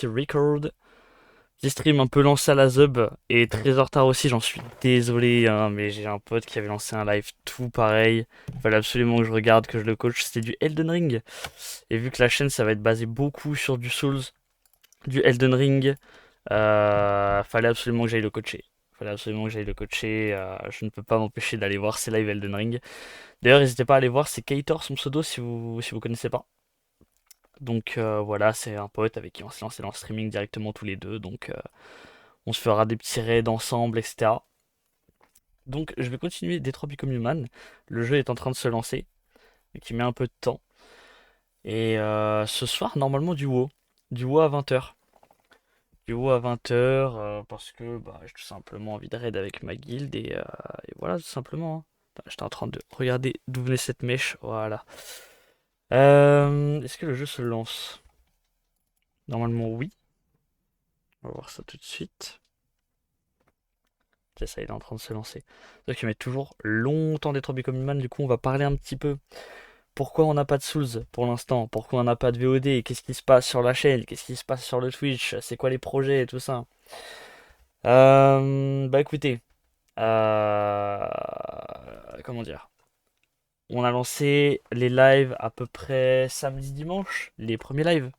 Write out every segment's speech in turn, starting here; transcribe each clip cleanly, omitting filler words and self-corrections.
petit record. Petit stream un peu lancé à la Zub et très en retard aussi, j'en suis désolé, hein, mais j'ai un pote qui avait lancé un live tout pareil. Il fallait absolument que je regarde, que je le coach. C'était du Elden Ring. Et vu que la chaîne, ça va être basé beaucoup sur du Souls, du Elden Ring, fallait absolument que j'aille le coacher. Fallait absolument que j'aille le coacher. Je ne peux pas m'empêcher d'aller voir ses lives Elden Ring. D'ailleurs, n'hésitez pas à aller voir, c'est Kator son pseudo si vous connaissez pas. Donc voilà, c'est un pote avec qui on s'est lancé dans le streaming directement tous les deux. Donc on se fera des petits raids ensemble, etc. Donc je vais continuer Detroit Become Human. Le jeu est en train de se lancer, mais qui met un peu de temps. Et ce soir, normalement du WoW. Du WoW à 20h. Du WoW à 20h, parce que bah, j'ai tout simplement envie de raid avec ma guilde. Et voilà, tout simplement, hein. Attends, j'étais en train de regarder d'où venait cette mèche. Voilà. Est-ce que le jeu se lance? Normalement oui. On va voir ça tout de suite. C'est ça, il est en train de se lancer. C'est qu'il met toujours longtemps d'être Become Human. Du coup, on va parler un petit peu. Pourquoi on n'a pas de Souls pour l'instant? Pourquoi on n'a pas de VOD? Qu'est-ce qui se passe sur la chaîne? Qu'est-ce qui se passe sur le Twitch? C'est quoi les projets et tout ça? Bah écoutez, comment dire? On a lancé les lives à peu près samedi dimanche, les premiers lives.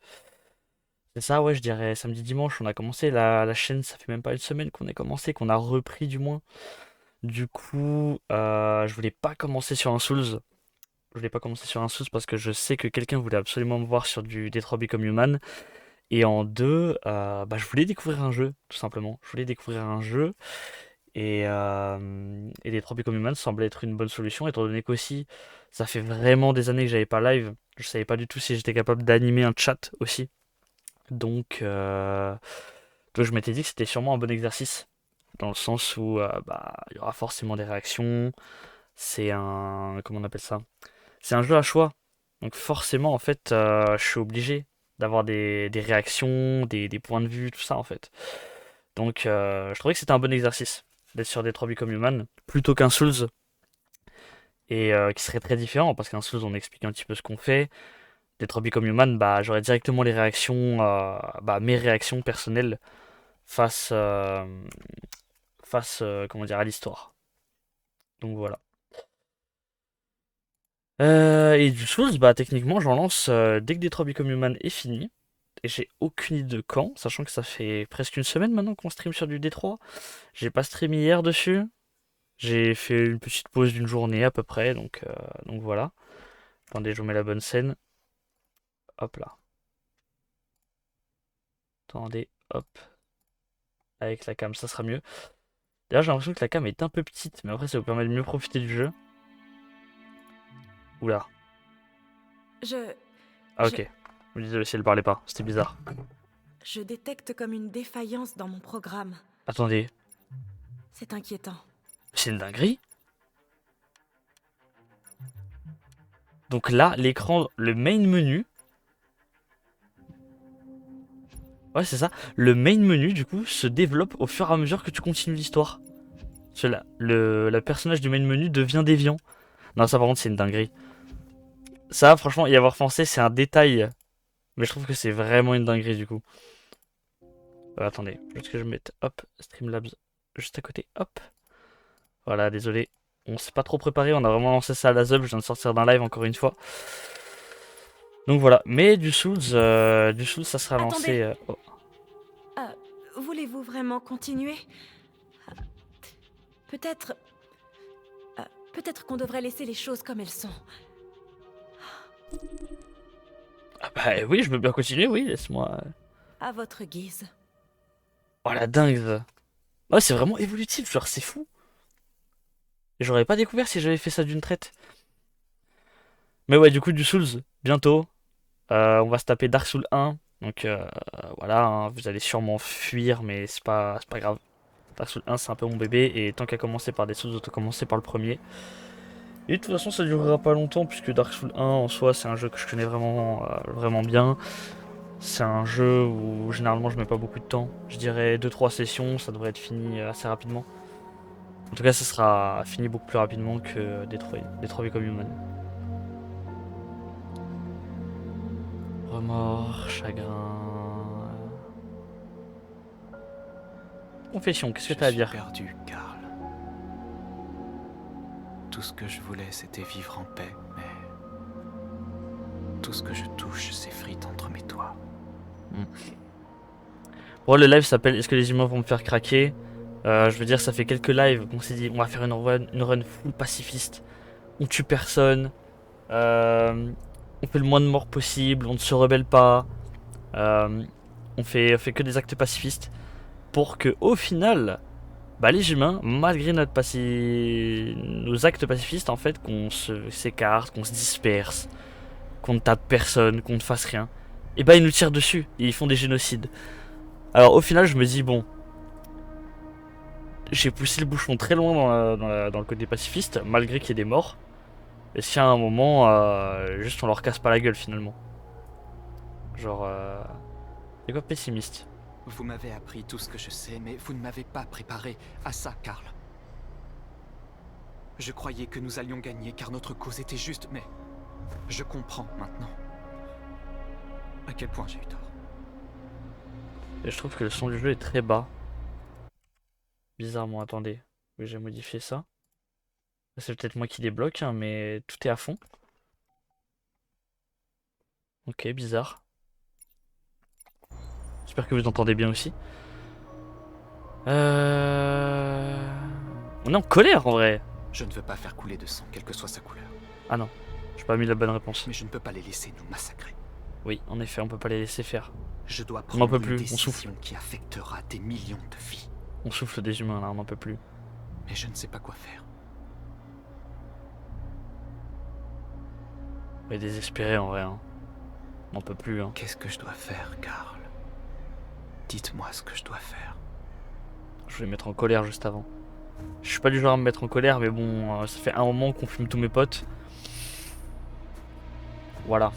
C'est ça, ouais, je dirais samedi dimanche. On a commencé la chaîne, ça fait même pas une semaine qu'on a commencé, qu'on a repris du moins. Du coup, je voulais pas commencer sur un Souls. Je voulais pas commencer sur un Souls parce que je sais que quelqu'un voulait absolument me voir sur du Detroit Become Human. Et en deux, bah, je voulais découvrir un jeu, tout simplement. Je voulais découvrir un jeu. Et Detroit Become Human semblait être une bonne solution, étant donné qu'aussi, ça fait vraiment des années que j'avais pas live. Je savais pas du tout si j'étais capable d'animer un chat aussi. Donc, donc je m'étais dit que c'était sûrement un bon exercice. Dans le sens où bah, il y aura forcément des réactions. C'est un. Comment on appelle ça? C'est un jeu à choix. Donc forcément, en fait, je suis obligé d'avoir des réactions, des points de vue, tout ça, en fait. Donc je trouvais que c'était un bon exercice d'être sur Detroit Become Human, plutôt qu'un Souls, et qui serait très différent, parce qu'un Souls, on explique un petit peu ce qu'on fait. Detroit Become Human, bah, j'aurais directement les réactions, bah, mes réactions personnelles face, comment dire, à l'histoire. Donc voilà. Et du Souls, bah techniquement, j'en lance dès que Detroit Become Human est fini. Et j'ai aucune idée de quand, sachant que ça fait presque une semaine maintenant qu'on stream sur du Détroit. J'ai pas streamé hier dessus. J'ai fait une petite pause d'une journée à peu près, donc voilà. Attendez, je vous mets la bonne scène. Hop là. Attendez, hop. Avec la cam, ça sera mieux. D'ailleurs, j'ai l'impression que la cam est un peu petite, mais après, ça vous permet de mieux profiter du jeu. Oula. Je... Ah, je... ok. Désolé si elle parlait pas, c'était bizarre. je détecte comme une défaillance dans mon programme. Attendez, C'est inquiétant. c'est une dinguerie. Donc là, l'écran, le main menu. Ouais, c'est ça. Le main menu, du coup, se développe au fur et à mesure que tu continues l'histoire. Cela, le personnage du main menu devient déviant. Non, ça, par contre, c'est une dinguerie. Ça, franchement, y avoir pensé, c'est un détail. Mais je trouve que c'est vraiment une dinguerie, du coup. Attendez, juste que je mette, hop, Streamlabs juste à côté, hop. Voilà, désolé. On s'est pas trop préparé, on a vraiment lancé ça à la zub, je viens de sortir d'un live encore une fois. Donc voilà, mais du Souls ça sera Attendez, lancé. Oh. voulez-vous vraiment continuer? Peut-être... euh, peut-être qu'on devrait laisser les choses comme elles sont. Ah bah oui, je veux bien continuer, oui, laisse-moi. À votre guise. Oh la dingue, ça. Ouais, c'est vraiment évolutif, genre c'est fou. J'aurais pas découvert si j'avais fait ça d'une traite. Mais ouais, du coup, du Souls, bientôt. On va se taper Dark Souls 1. Donc voilà, hein, vous allez sûrement fuir, mais c'est pas grave. Dark Souls 1, c'est un peu mon bébé, et tant qu'à commencer par des Souls, autant commencer par le premier. Et de toute façon, ça durera pas longtemps, puisque Dark Souls 1 en soi, c'est un jeu que je connais vraiment bien. C'est un jeu où généralement je mets pas beaucoup de temps. Je dirais 2-3 sessions, ça devrait être fini assez rapidement. En tout cas, ça sera fini beaucoup plus rapidement que Detroit Become Human. Remords, chagrin. Confession, qu'est-ce que Je t'as à suis dire? perdu, Karl. Tout ce que je voulais, c'était vivre en paix, mais... Tout ce que je touche s'effrite entre mes doigts. Bon, le live s'appelle Est-ce que les humains vont me faire craquer? Je veux dire, ça fait quelques lives qu'on s'est dit on va faire une run full pacifiste. On tue personne. On fait le moins de morts possible. On ne se rebelle pas. euh, on fait que des actes pacifistes. Pour que, au final, bah, les humains, malgré nos actes pacifistes, en fait, s'écarte, qu'on se disperse, qu'on ne tape personne, qu'on ne fasse rien, et bah ils nous tirent dessus. Et ils font des génocides. Alors, au final, je me dis bon. J'ai poussé le bouchon très loin dans le côté pacifiste, malgré qu'il y ait des morts. Et si à un moment, juste on leur casse pas la gueule finalement. Genre, c'est quoi pessimiste? Vous m'avez appris tout ce que je sais, mais vous ne m'avez pas préparé à ça, Karl. Je croyais que nous allions gagner car notre cause était juste, mais je comprends maintenant à quel point j'ai eu tort. Et je trouve que le son du jeu est très bas. Bizarrement, attendez. Oui, j'ai modifié ça. C'est peut-être moi qui débloque, hein, mais tout est à fond. Ok, bizarre. J'espère que vous entendez bien aussi. On est en colère en vrai. Je ne veux pas faire couler de sang, quelle que soit sa couleur. Ah non, j'ai pas mis la bonne réponse. Mais je ne peux pas les laisser nous massacrer. Oui, en effet, on peut pas les laisser faire. Je dois On n'en prendre peut une plus, on souffle. décision qui affectera des millions de vies. On souffle des humains là, on n'en peut plus. Mais je ne sais pas quoi faire. On est désespéré en vrai. Hein. On n'en peut plus. Hein. Qu'est-ce que je dois faire, Karl? Dites-moi ce que je dois faire. Je voulais me mettre en colère juste avant. Je suis pas du genre à me mettre en colère, mais bon, ça fait un moment qu'on fume tous mes potes. Voilà.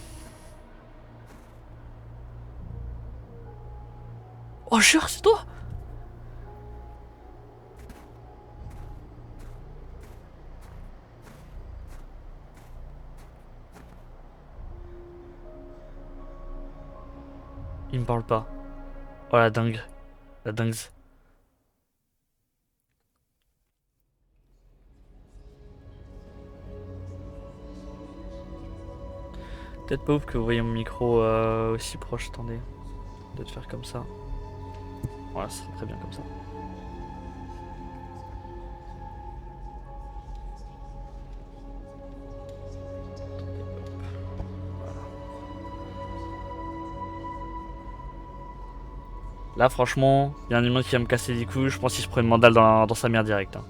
Oh, jure, c'est toi! Il me parle pas. Oh la dingue. La dingue. Peut-être pas ouf que vous voyez mon micro aussi proche, attendez. De faire comme ça. Voilà, ça serait très bien comme ça. Là, franchement, il y a un humain qui va me casser les couilles. Je pense qu'il se prend une mandale dans sa mère direct. Hein.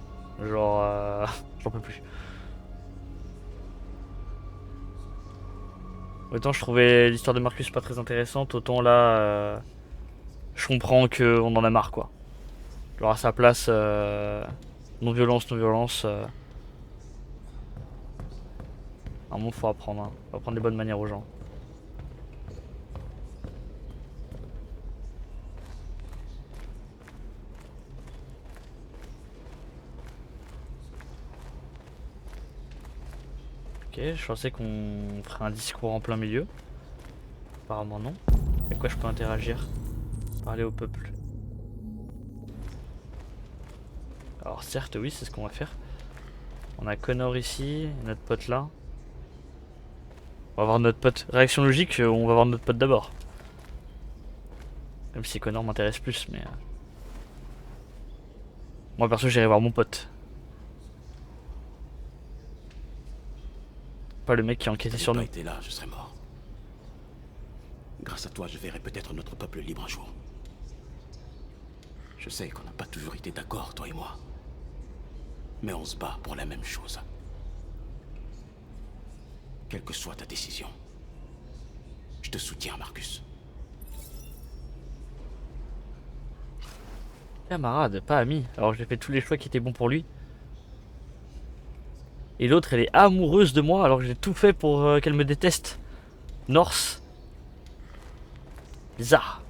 Genre, j'en peux plus. Autant je trouvais l'histoire de Marcus pas très intéressante, autant là, je comprends qu'on en a marre quoi. Genre à sa place, non-violence, non-violence. À un moment, faut apprendre. Hein. Faut apprendre les bonnes manières aux gens. Ok, je pensais qu'on ferait un discours en plein milieu. Apparemment non. Avec quoi je peux interagir? Parler au peuple. Alors certes oui, c'est ce qu'on va faire. On a Connor ici, notre pote là. On va voir notre pote. Réaction logique, on va voir notre pote d'abord. Même si Connor m'intéresse plus, mais... Moi perso j'irai voir mon pote. Pas le mec qui a enquêté sur nous. Si t'avais pas été là, je serais mort. Grâce à toi, je verrai peut-être notre peuple libre un jour. Je sais qu'on n'a pas toujours été d'accord, toi et moi. Mais on se bat pour la même chose. Quelle que soit ta décision, je te soutiens, Marcus. Camarade, pas ami. Alors j'ai fait tous les choix qui étaient bons pour lui. Et l'autre, elle est amoureuse de moi alors que j'ai tout fait pour qu'elle me déteste. Norse. Bizarre.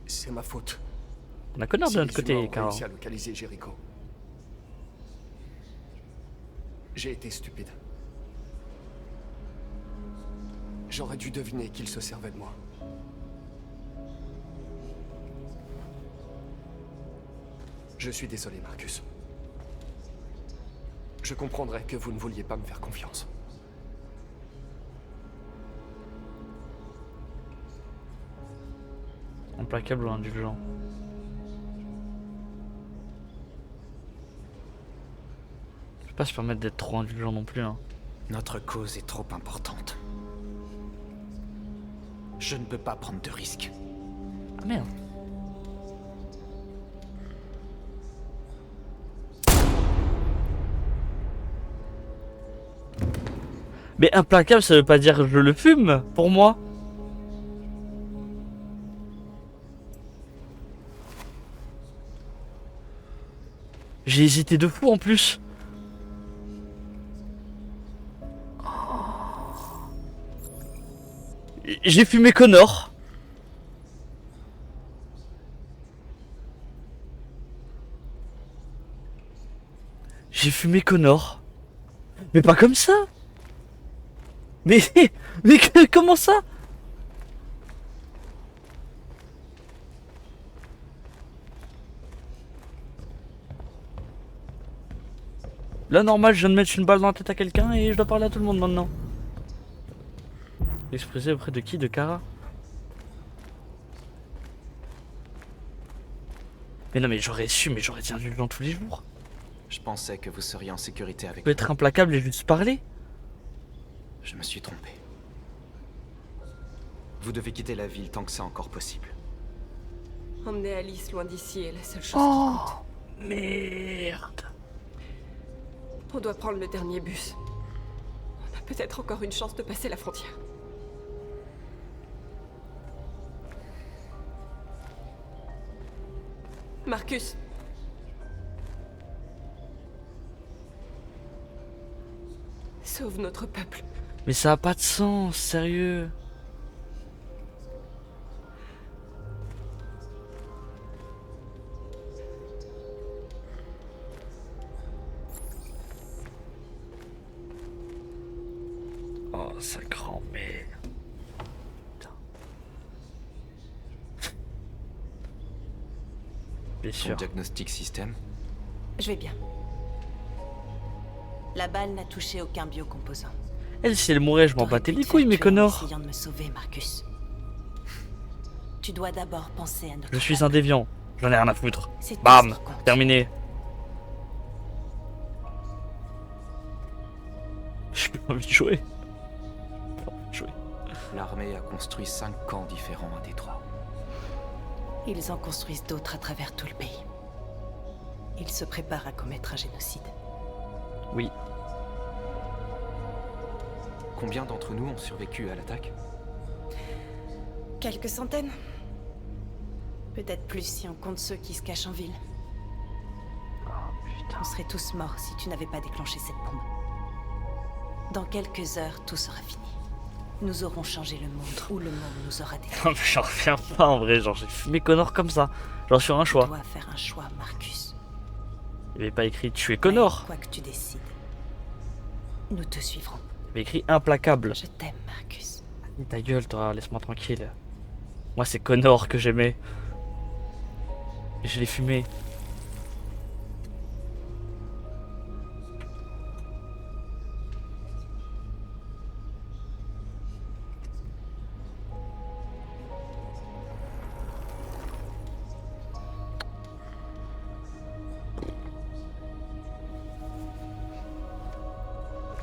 C'est ma faute. On a Connor de Si notre les humains côté, ont car. réussi à localiser Jericho. J'ai été stupide. J'aurais dû deviner qu'il se servait de moi. Je suis désolé, Marcus. Je comprendrais que vous ne vouliez pas me faire confiance. Implacable ou indulgent? Je peux pas se permettre d'être trop indulgent non plus, hein. Notre cause est trop importante. Je ne peux pas prendre de risques. Ah merde. Mais implacable, ça veut pas dire je le fume, pour moi. J'ai hésité de fou en plus. J'ai fumé Connor. J'ai fumé Connor. Mais pas comme ça. Mais, comment ça? Là, normal, je viens de mettre une balle dans la tête à quelqu'un et je dois parler à tout le monde maintenant. Expressé auprès de qui? De Kara? Mais non, mais j'aurais su, mais j'aurais été indulgent tous les jours. Je pensais que vous seriez en sécurité avec Je peux être implacable et juste parler. Je me suis trompé. Vous devez quitter la ville tant que c'est encore possible. Emmener Alice loin d'ici est la seule chose Oh, qui compte. merde. On doit prendre le dernier bus. On a peut-être encore une chance de passer la frontière. Marcus. Sauve notre peuple. Mais ça a pas de sens, sérieux. Oh, sa grand-mère. Putain. Bien Ton sûr. diagnostic système? Je vais bien. La balle n'a touché aucun biocomposant. Elle, si elle mourait, je m'en T'aurais battais pu les te couilles, faire mais tuer en Connor. essayant de me sauver, Marcus. Tu dois d'abord penser à notre Je suis un déviant. J'en ai rien à foutre. C'est tout ce Bam. qui compte. Terminé. J'ai plus envie de jouer. J'ai pas envie de jouer. L'armée a construit 5 camps différents à Détroit. Ils en construisent d'autres à travers tout le pays. Ils se préparent à commettre un génocide. Oui. Combien d'entre nous ont survécu à l'attaque? Quelques centaines. Peut-être plus si on compte ceux qui se cachent en ville. On serait tous morts si tu n'avais pas déclenché cette bombe. Dans quelques heures, tout sera fini. Nous aurons changé le monde, ou le monde nous aura détruits. Non, mais j'en reviens pas en vrai. Genre, j'ai fumé Connor comme ça. Genre, sur un Tu choix. dois faire un choix, Marcus. Il n'y avait pas écrit tuer Connor. Mais quoi que tu décides, nous te suivrons. Il y avait écrit implacable. Je t'aime, Marcus. Dis ta gueule, toi, laisse-moi tranquille. Moi, c'est Connor que j'aimais. Et je l'ai fumé.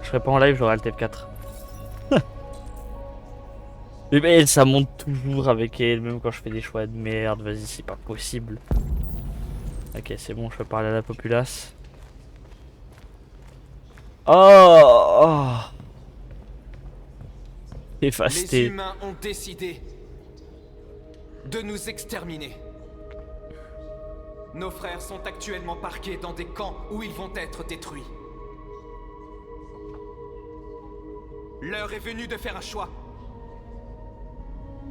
Je serais pas en live, j'aurais le TF4. Mais elle, ça monte toujours avec elle, même quand je fais des choix de merde. Vas-y, c'est pas possible. Ok, c'est bon, je peux parler à la populace. Oh, Les Effasté. humains ont décidé de nous exterminer. Nos frères sont actuellement parqués dans des camps où ils vont être détruits. L'heure est venue de faire un choix.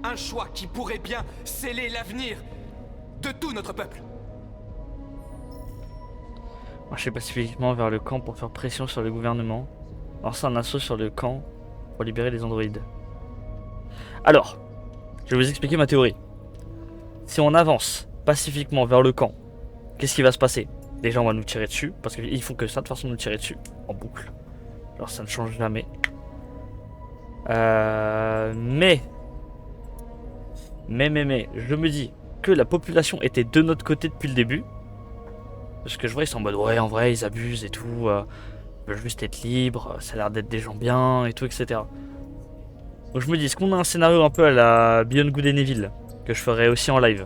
Un choix qui pourrait bien sceller l'avenir de tout notre peuple. Marcher pacifiquement vers le camp pour faire pression sur le gouvernement. Lancer un assaut sur le camp pour libérer les androïdes. Alors, je vais vous expliquer ma théorie. Si on avance pacifiquement vers le camp qu'est-ce qui va se passer? Déjà, on va nous tirer dessus, parce qu'ils font que ça, de toute façon, nous tirer dessus, en boucle. Alors, ça ne change jamais. Mais, je me dis que la population était de notre côté depuis le début. Parce que je vois, ils sont en mode, ouais, en vrai, ils abusent et tout. Ils veulent juste être libres, ça a l'air d'être des gens bien et tout, etc. Donc je me dis, est-ce qu'on a un scénario un peu à la Beyond Good and Evil, que je ferai aussi en live,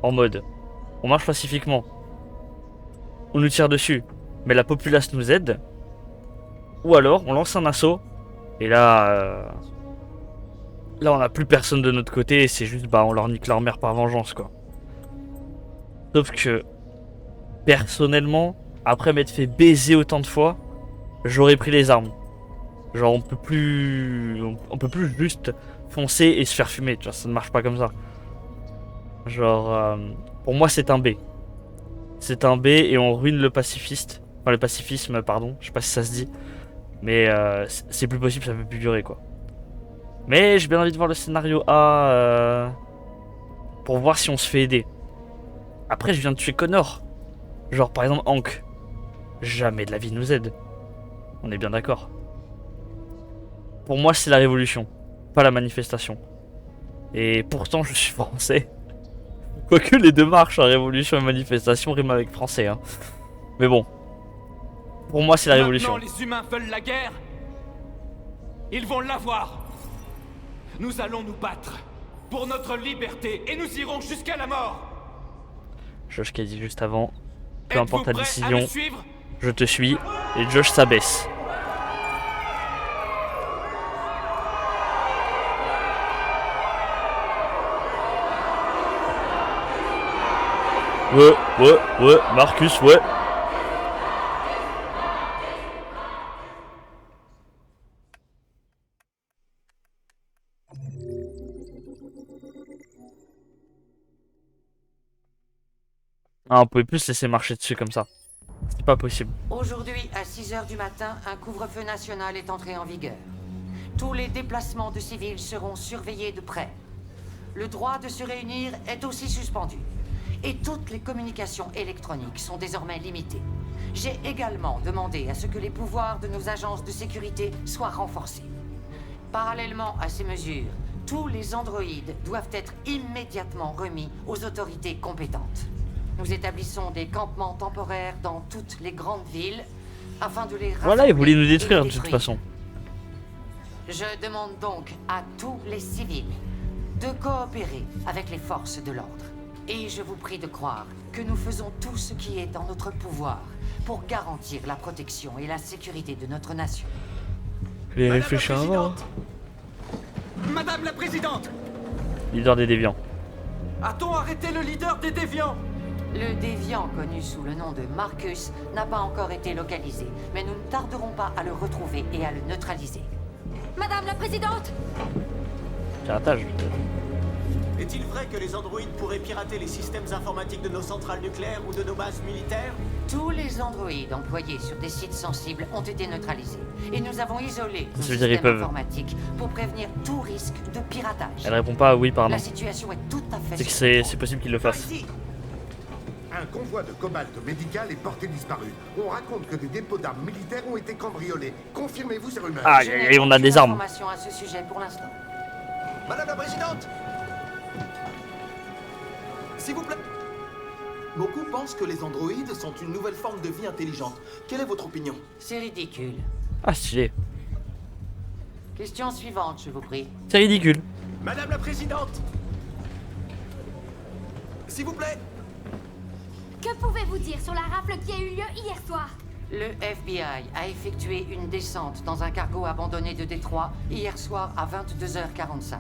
en mode, on marche pacifiquement, on nous tire dessus, mais la populace nous aide, ou alors on lance un assaut, et là, là on n'a plus personne de notre côté, et c'est juste, bah on leur nique leur mère par vengeance, quoi. Sauf que, personnellement, après m'être fait baiser autant de fois, j'aurais pris les armes. Genre on peut plus juste foncer et se faire fumer, tu vois, ça ne marche pas comme ça. Genre pour moi c'est un B. C'est un B et on ruine le pacifiste. Enfin le pacifisme pardon, je sais pas si ça se dit. Mais c'est plus possible, ça peut plus durer quoi. Mais j'ai bien envie de voir le scénario A pour voir si on se fait aider. Après je viens de tuer Connor. Genre par exemple Hank. Jamais de la vie il nous aide. On est bien d'accord. Pour moi, c'est la révolution, pas la manifestation. Et pourtant, je suis français. Quoique les deux marches, révolution et manifestation, riment avec français. Hein. Mais bon. Pour moi, c'est la révolution. Maintenant, les humains veulent la guerre. Ils vont l'avoir. Nous allons nous battre pour notre liberté et nous irons jusqu'à la mort. Josh qui a dit juste avant, peu importe ta Êtes-vous prêts à décision, me suivre ? je te suis. Et Josh s'abaisse. Ouais, Marcus, ouais. Ah, on pouvait plus se laisser marcher dessus comme ça. C'est pas possible. Aujourd'hui, à 6h du matin, un couvre-feu national est entré en vigueur. Tous les déplacements de civils seront surveillés de près. Le droit de se réunir est aussi suspendu. Et toutes les communications électroniques sont désormais limitées. J'ai également demandé à ce que les pouvoirs de nos agences de sécurité soient renforcés. Parallèlement à ces mesures, tous les androïdes doivent être immédiatement remis aux autorités compétentes. Nous établissons des campements temporaires dans toutes les grandes villes afin de les Voilà, ils voulaient nous et détruire les de toute façon. Je demande donc à tous les civils de coopérer avec les forces de l'ordre. Et je vous prie de croire que nous faisons tout ce qui est en notre pouvoir pour garantir la protection et la sécurité de notre nation. Les réfléchir avant. Madame la Présidente, Leader des déviants. a-t-on arrêté le leader des déviants? Le déviant connu sous le nom de Marcus n'a pas encore été localisé, mais nous ne tarderons pas à le retrouver et à le neutraliser. Madame la Présidente! Piratage. Est-il vrai que les androïdes pourraient pirater les systèmes informatiques de nos centrales nucléaires ou de nos bases militaires? Tous les androïdes employés sur des sites sensibles ont été neutralisés. Et nous avons isolé nos Ça veut dire ils systèmes peuvent. informatiques pour prévenir tout risque de piratage. Elle répond pas à oui, pardon. La situation est tout à fait C'est que sous c'est contrôle. possible qu'il le fasse. Ici. Un convoi de cobalt médical est porté disparu. On raconte que des dépôts d'armes militaires ont été cambriolés. Confirmez-vous ces rumeurs? Ah, Je n'ai et on a aucune des armes. information à ce sujet pour l'instant. Madame la Présidente! S'il vous plaît. Beaucoup pensent que les androïdes sont une nouvelle forme de vie intelligente. Quelle est votre opinion? C'est ridicule. Ah, stylé. Question suivante, je vous prie. C'est ridicule. Madame la Présidente! S'il vous plaît. Que pouvez-vous dire sur la rafle qui a eu lieu hier soir? Le FBI a effectué une descente dans un cargo abandonné de Détroit hier soir à 22h45.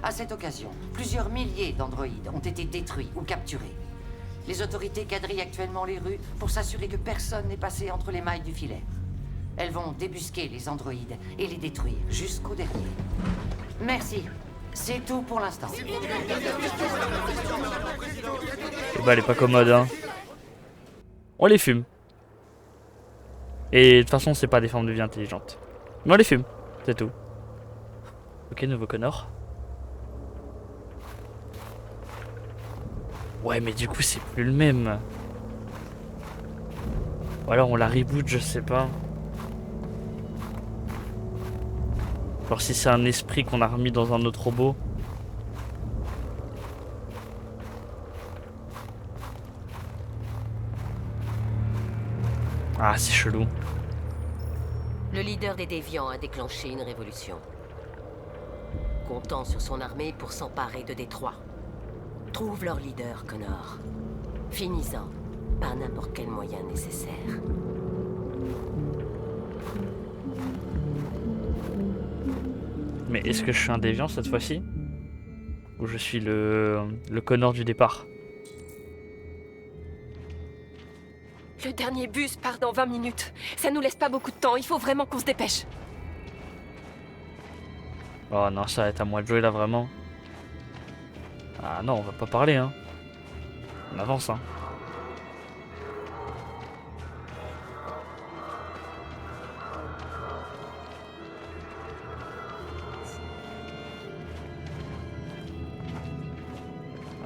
À cette occasion, plusieurs milliers d'androïdes ont été détruits ou capturés. Les autorités quadrillent actuellement les rues pour s'assurer que personne n'est passé entre les mailles du filet. Elles vont débusquer les androïdes et les détruire jusqu'au dernier. Merci. C'est tout pour l'instant. Bah, elle est pas commode, hein. On les fume. Et de toute façon, c'est pas des formes de vie intelligentes. Mais on les fume, c'est tout. Ok, nouveau Connor. Ouais, mais du coup, c'est plus le même. Ou alors on la reboot, je sais pas. Alors si c'est un esprit qu'on a remis dans un autre robot. Ah, c'est chelou. Le leader des déviants a déclenché une révolution. Comptant sur son armée pour s'emparer de Détroit. Trouve leur leader, Connor. Finis-en, par n'importe quel moyen nécessaire. Mais est-ce que je suis un déviant cette fois-ci? Ou je suis le Connor du départ? Le dernier bus part dans 20 minutes. Ça nous laisse pas beaucoup de temps, il faut vraiment qu'on se dépêche. Oh non, ça va être à moi de jouer là vraiment. Ah non, on va pas parler hein. On avance hein.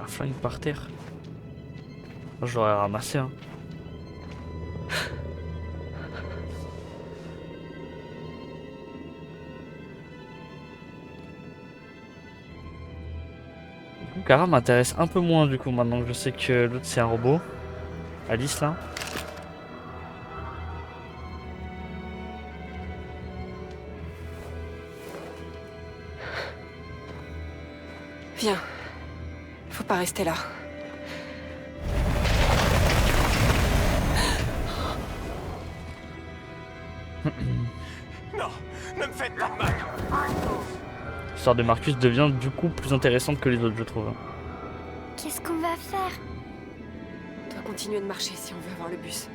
Un flingue par terre. Moi, je l'aurais ramassé hein. Kara m'intéresse un peu moins du coup maintenant que je sais que l'autre c'est un robot. Alice là. Viens. Faut pas rester là. Non, ne me faites pas de mal. L'histoire de Marcus devient du coup plus intéressante que les autres je trouve. Qu'est-ce qu'on va faire? On doit continuer de marcher si on veut avoir le bus.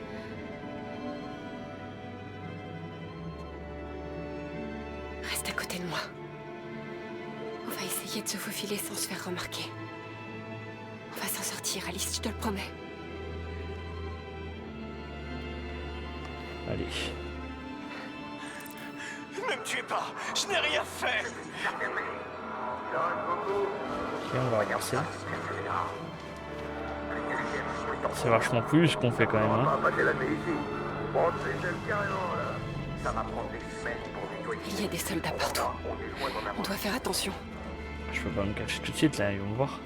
Reste à côté de moi. On va essayer de se faufiler sans se faire remarquer. On va s'en sortir, Alice, je te le promets. Allez. Ne me tuez pas, je n'ai rien fait. Ok, on va avancer. C'est vachement plus ce qu'on fait quand même. Hein. Il y a des soldats partout. On doit faire attention. Je peux pas me cacher tout de suite là, ils vont me voir.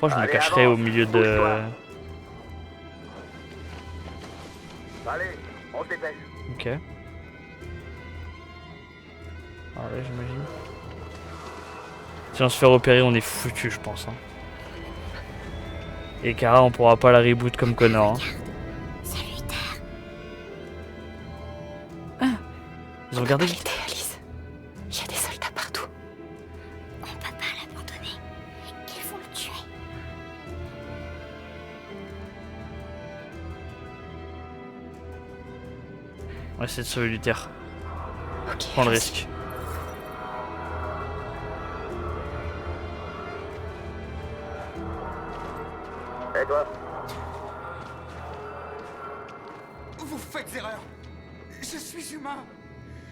Moi je me cacherai au milieu de... Allez, on se dépêche. Ok. Ah ouais, j'imagine. Si on se fait repérer, on est foutu, je pense. Hein. Et Kara, on pourra pas la reboot comme Connor. Hein. Salutaire. Ils ont regardé. Arrêtez, Alice. Il y a des soldats partout. On peut pas l'abandonner. Il faut le tuer. On va essayer de sauver Luther. Ok. Prends le allons-y. risque. Et toi? Vous faites erreur. Je suis humain.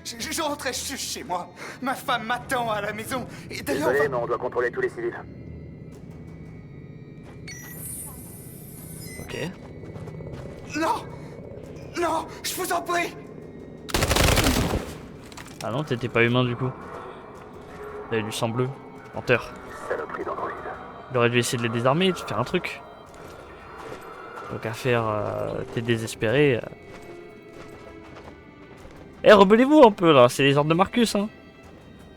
Je rentrais chez moi. Ma femme m'attend à la maison. Et d'ailleurs... Désolé, mais on doit contrôler tous les civils. Ok. Non. Non, je vous en prie. Ah non, t'étais pas humain du coup. T'avais du sang bleu. Menteur. Saloperie d'androïde. Il aurait dû essayer de les désarmer, de faire un truc. Donc à faire, t'es désespéré. Eh, rebellez-vous un peu là, c'est les ordres de Marcus hein.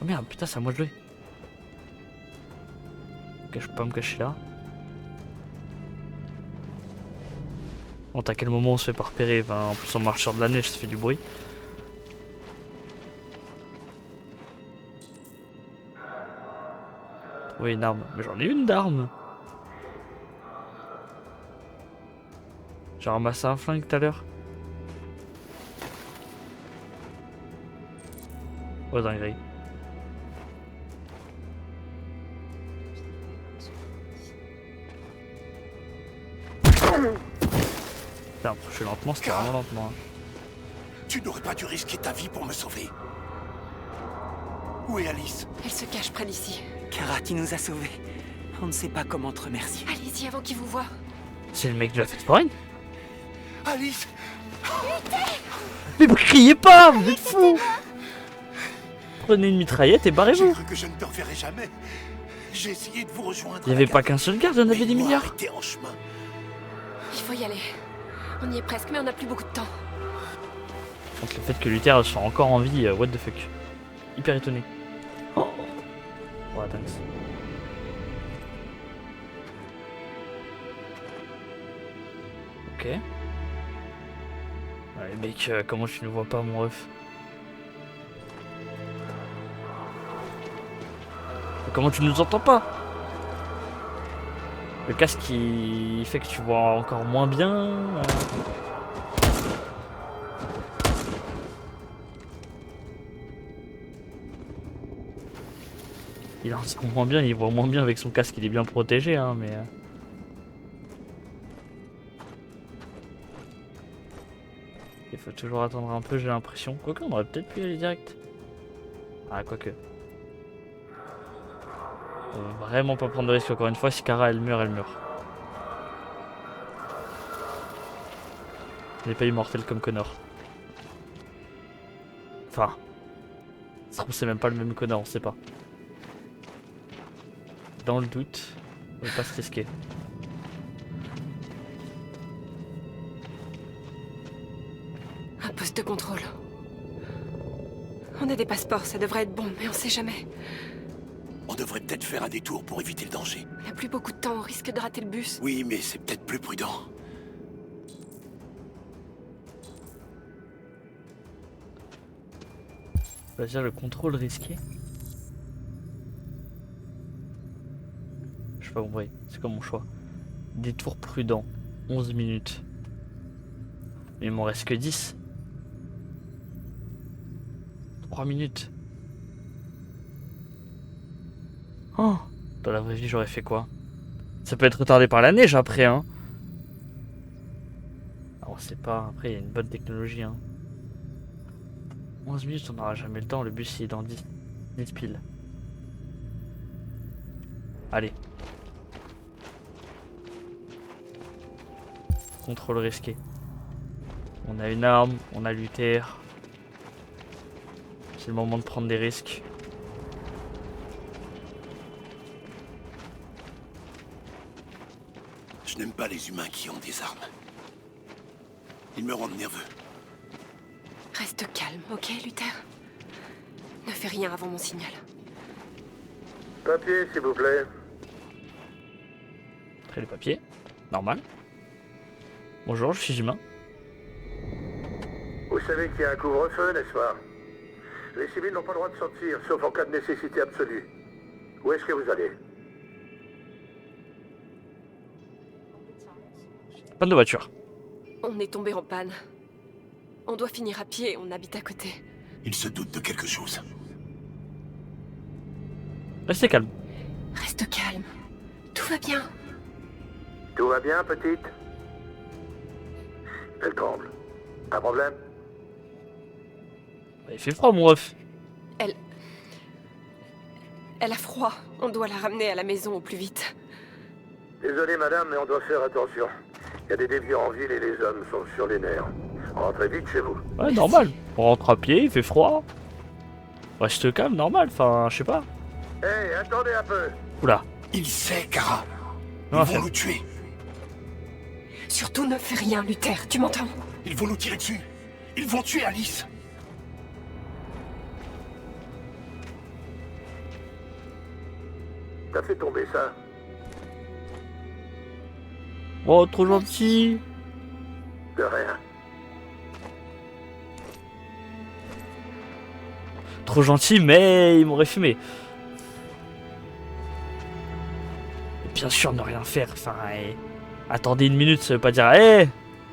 Oh merde, putain, c'est à moi de jouer. Ok, je peux pas me cacher là. Bon, à quel moment on se fait pas repérer? Enfin, en plus on marche sur de la neige, ça fait du bruit. Oui, une arme. Mais j'en ai une d'arme. J'ai ramassé un flingue tout à l'heure. Oh, dinguerie. Putain, je suis lentement, c'était vraiment lentement. Hein. Tu n'aurais pas dû risquer ta vie pour me sauver. Où est Alice? Elle se cache près d'ici. Kara, tu nous as sauvés. On ne sait pas comment te remercier. Allez-y avant qu'ils vous voient. C'est le mec de la fête foraine? Alice! Mais criez pas, vous êtes fous! Prenez une mitraillette et J'ai barrez-vous. cru que je ne te reverrais jamais. J'ai essayé de vous rejoindre. Il n'y avait pas qu'un seul garde, il y en avait des milliards. Arrêté en chemin. Il faut y aller. On y est presque, mais on n'a plus beaucoup de temps. Donc le fait que Luther soit encore en vie, what the fuck. Hyper étonné. Oh. Ouais, thanks. Ok. Ouais, mec, comment tu ne vois pas mon ref? Comment tu ne nous entends pas? Le casque qui fait que tu vois encore moins bien. Il entend moins bien, il voit moins bien avec son casque, il est bien protégé, hein, mais. Il faut toujours attendre un peu, j'ai l'impression. Quoique, on aurait peut-être pu y aller direct. Ah, quoique. Vraiment pas prendre de risque encore une fois, si Kara elle meurt, elle meurt. Elle n'est pas immortelle comme Connor. Enfin. Ça se trouve, c'est même pas le même Connor, on sait pas. Dans le doute, on va pas se risquer. Un poste de contrôle. On a des passeports, ça devrait être bon, mais on sait jamais. On devrait peut-être faire un détour pour éviter le danger. On n'a plus beaucoup de temps, on risque de rater le bus. Oui, mais c'est peut-être plus prudent. On va dire le contrôle risqué. Je sais pas compris, c'est comme mon choix. Détour prudent, 11 minutes. Mais il m'en reste que 10. 3 minutes. Oh, dans la vraie vie, j'aurais fait quoi? Ça peut être retardé par la neige après, hein. Alors, on sait pas. Après, il y a une bonne technologie, hein. 11 minutes, on n'aura jamais le temps. Le bus, il est dans 10 piles. Allez. Contrôle risqué. On a une arme, on a Luther. C'est le moment de prendre des risques. Je n'aime pas les humains qui ont des armes. Ils me rendent nerveux. Reste calme, ok, Luther? Ne fais rien avant mon signal. Papier, s'il vous plaît. Après le papier. Normal. Bonjour, je suis humain. Vous savez qu'il y a un couvre-feu, n'est-ce pas? Les civils n'ont pas le droit de sortir, sauf en cas de nécessité absolue. Où est-ce que vous allez? Panne de voiture. On est tombé en panne. On doit finir à pied, on habite à côté. Il se doute de quelque chose. Restez calme. Reste calme. Tout va bien. Tout va bien, petite? Elle tremble. Un problème? Il fait froid, mon ref. Elle a froid. On doit la ramener à la maison au plus vite. Désolé, madame, mais on doit faire attention. Il y a des déviants en ville et les hommes sont sur les nerfs. Rentrez vite chez vous. Ouais, normal. On rentre à pied, il fait froid. Reste calme, normal. Enfin, je sais pas. Hé, attendez un peu. Oula. Il sait, Kara. Non, Ils vont nous tuer. Surtout ne fais rien, Luther, tu m'entends? Ils vont nous tirer dessus. Ils vont tuer Alice. T'as fait tomber ça? Oh, trop gentil. De rien. Trop gentil, mais il m'aurait fumé. Et bien sûr, ne rien faire. Enfin, attendez une minute, ça veut pas dire, hé,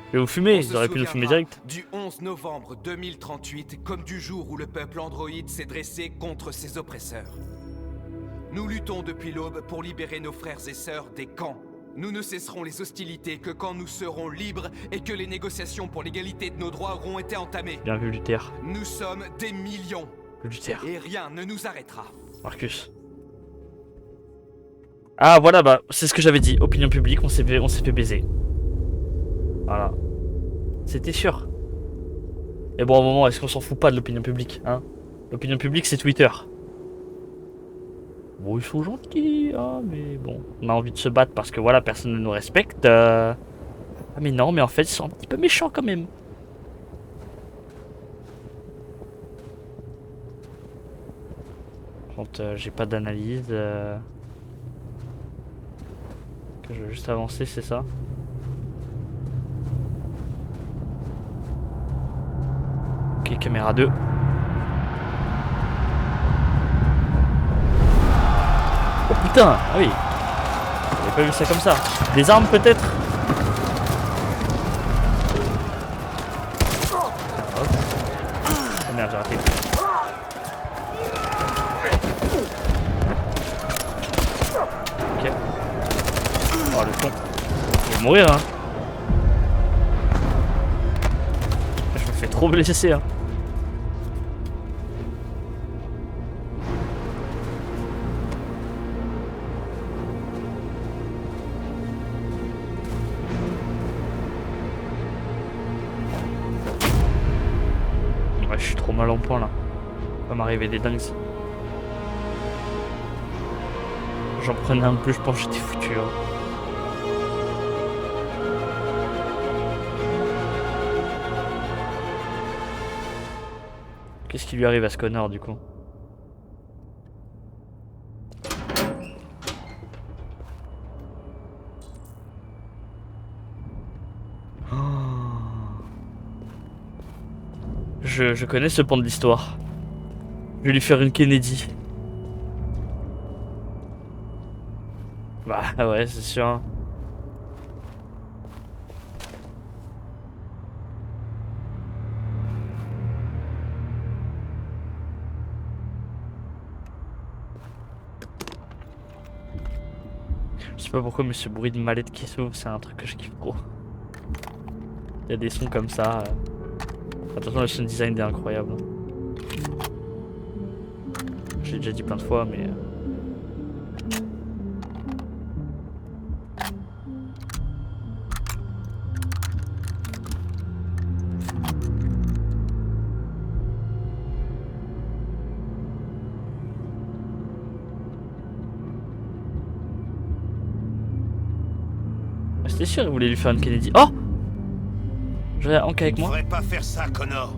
je vais vous fumer. Ils auraient pu nous fumer direct. Du 11 novembre 2038, comme du jour où le peuple androïde s'est dressé contre ses oppresseurs. Nous luttons depuis l'aube pour libérer nos frères et sœurs des camps. Nous ne cesserons les hostilités que quand nous serons libres et que les négociations pour l'égalité de nos droits auront été entamées. Bien vu, Luther. Nous sommes des millions. Luther. Et rien ne nous arrêtera. Marcus. Ah, voilà, bah, c'est ce que j'avais dit. Opinion publique, on s'est fait baiser. Voilà. C'était sûr. Et bon, à un moment, est-ce qu'on s'en fout pas de l'opinion publique, hein? L'opinion publique, c'est Twitter. Bon, ils sont gentils, hein, mais bon. On a envie de se battre parce que voilà, personne ne nous respecte. Ah mais non, mais en fait, ils sont un petit peu méchants quand même. Quand j'ai pas d'analyse... Que je veux juste avancer, c'est ça? Ok, caméra 2. Oh putain, ah oui. J'avais pas vu ça comme ça. Des armes peut-être? Hop. Ah merde, j'ai raté. Ok. Oh le con. Je vais mourir hein. Je me fais trop blesser hein. Ouais, je suis trop mal en point là. Va m'arriver des dingues. J'en prenais un peu, je pense que j'étais foutu. Hein. Qu'est-ce qui lui arrive à ce connard du coup? Je connais ce pan de l'histoire. Je vais lui faire une Kennedy. Bah ouais, c'est sûr. Hein. Je sais pas pourquoi, mais ce bruit de mallette qui s'ouvre, c'est un truc que je kiffe trop. Il y a des sons comme ça. Attention, le sound design est incroyable. J'ai déjà dit plein de fois, mais... C'était sûr, il voulait lui faire une Kennedy. Oh! J'aurais Hank avec moi. Tu devrais pas faire ça, Connor.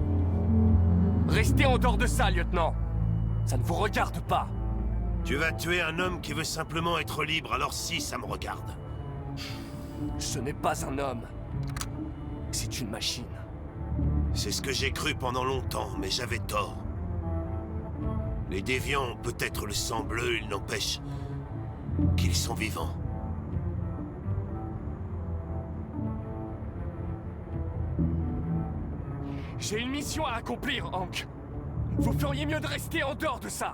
Restez en dehors de ça, lieutenant. Ça ne vous regarde pas. Tu vas tuer un homme qui veut simplement être libre, alors si, ça me regarde. Ce n'est pas un homme. C'est une machine. C'est ce que j'ai cru pendant longtemps, mais j'avais tort. Les déviants ont peut-être le sang bleu, il n'empêche qu'ils sont vivants. J'ai une mission à accomplir, Hank. Vous feriez mieux de rester en dehors de ça.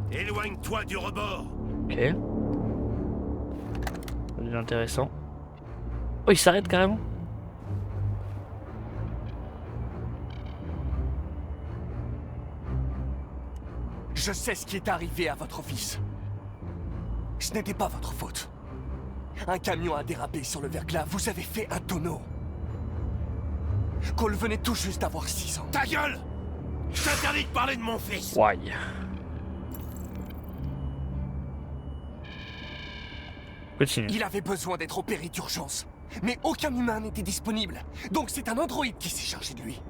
Éloigne-toi du rebord. Ok. C'est intéressant. Oh, il s'arrête carrément. Je sais ce qui est arrivé à votre fils. Ce n'était pas votre faute. Un camion a dérapé sur le verglas, vous avez fait un tonneau. Cole venait tout juste d'avoir 6 ans. Ta gueule! Je t'interdis de parler de mon fils! Ouais. Continue. Il avait besoin d'être opéré d'urgence. Mais aucun humain n'était disponible. Donc c'est un androïde qui s'est chargé de lui.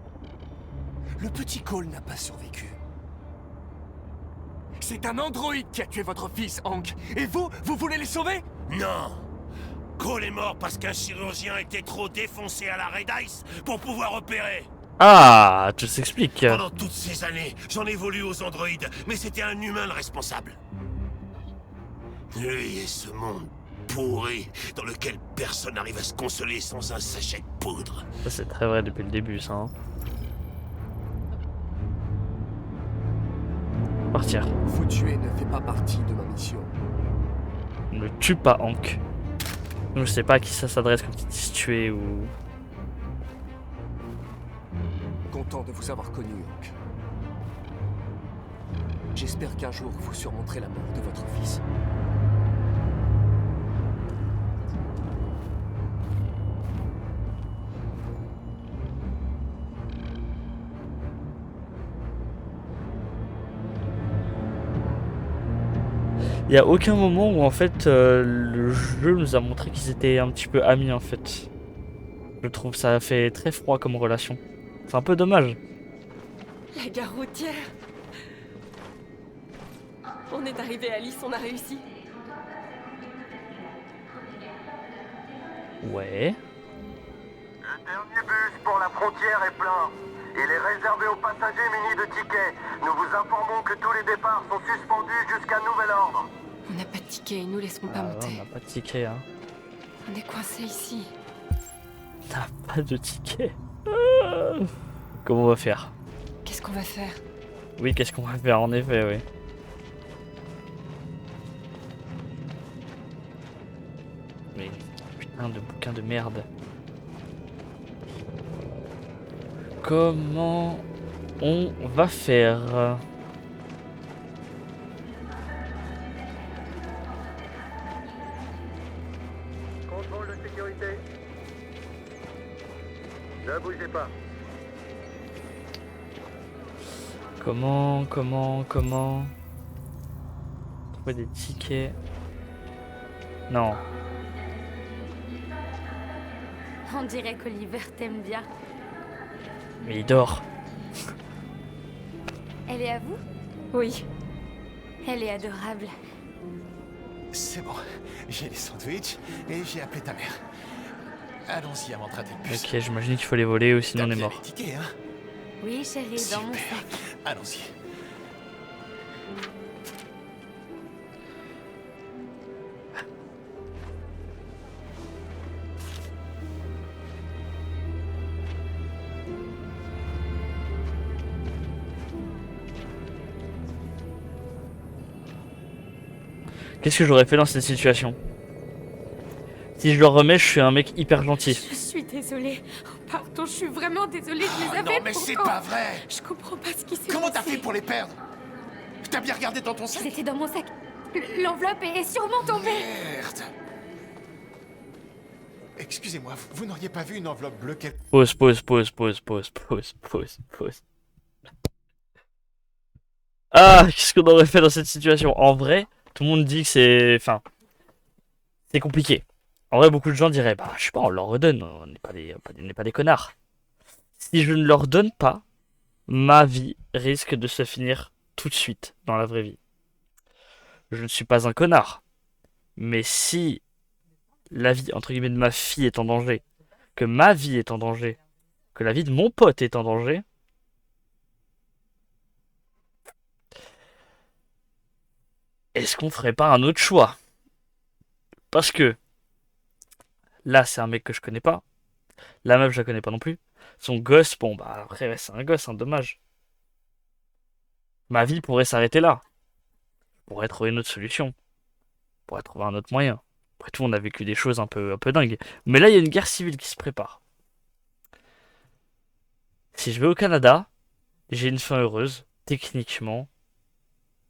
Le petit Cole n'a pas survécu. C'est un androïde qui a tué votre fils, Hank. Et vous voulez les sauver? Non! Cole est mort parce qu'un chirurgien était trop défoncé à la Red Ice pour pouvoir opérer. Ah, tout s'explique. Pendant toutes ces années, j'en ai voulu aux androïdes, mais c'était un humain le responsable. Lui et ce monde pourri dans lequel personne n'arrive à se consoler sans un sachet de poudre. Ça c'est très vrai depuis le début ça. Hein. Partir. Vous tuer ne fait pas partie de ma mission. Ne tue pas Hank. Je sais pas à qui ça s'adresse quand ils disent tuer ou... Content de vous avoir connu, Hank. J'espère qu'un jour vous surmonterez la mort de votre fils. Il y a aucun moment où en fait le jeu nous a montré qu'ils étaient un petit peu amis en fait. Je trouve ça fait très froid comme relation. C'est un peu dommage. La gare routière. On est arrivé à Alice, on a réussi. Ouais. Le dernier bus pour la frontière est plein. Il est réservé aux passagers munis de tickets. Nous vous informons que tous les départs sont suspendus jusqu'à nouvel ordre. On n'a pas de ticket, ils nous laisseront pas monter. On n'a pas de ticket, hein. On est coincés ici. On n'a pas de ticket. Comment on va faire? Qu'est-ce qu'on va faire? Oui, qu'est-ce qu'on va faire en effet, oui. Mais putain de bouquin de merde. Comment on va faire? Contrôle de sécurité. Ne bougez pas. Comment trouver des tickets? Non. On dirait qu'Oliver t'aime bien. Mais il dort. Elle est à vous? Oui. Elle est adorable. C'est bon, j'ai les sandwichs et j'ai appelé ta mère. Allons-y avant de rater le bus. Ok, j'imagine qu'il faut les voler ou sinon on est T'as bien mort. les tickets, hein? Oui, chérie, dans mon Super. sac. Allons-y. Qu'est-ce que j'aurais fait dans cette situation? Si je le remets, je suis un mec hyper gentil. Je suis désolée. Oh, pardon, je suis vraiment désolée. Je les Non, avais mais c'est pourtant. pas vrai! Je comprends pas ce qui s'est Comment passé. t'as fait pour les perdre? T'as bien regardé dans ton sac? C'était dans mon sac. L'enveloppe est sûrement tombée. Merde! Excusez-moi, vous n'auriez pas vu une enveloppe bleue qu'elle... Pause. Ah, qu'est-ce qu'on aurait fait dans cette situation? En vrai, tout le monde dit que c'est... Enfin, c'est compliqué. En vrai, beaucoup de gens diraient, bah, je sais pas, on leur redonne, on n'est pas des connards. Si je ne leur donne pas, ma vie risque de se finir tout de suite dans la vraie vie. Je ne suis pas un connard. Mais si la vie, entre guillemets, de ma fille est en danger, que ma vie est en danger, que la vie de mon pote est en danger, est-ce qu'on ferait pas un autre choix? Parce que là, c'est un mec que je connais pas. La meuf, je la connais pas non plus. Son gosse, bon, bah après, ouais, c'est un gosse, hein, dommage. Ma vie pourrait s'arrêter là. Je pourrais trouver une autre solution. Je pourrais trouver un autre moyen. Après tout, on a vécu des choses un peu dingues. Mais là, il y a une guerre civile qui se prépare. Si je vais au Canada, j'ai une fin heureuse. Techniquement,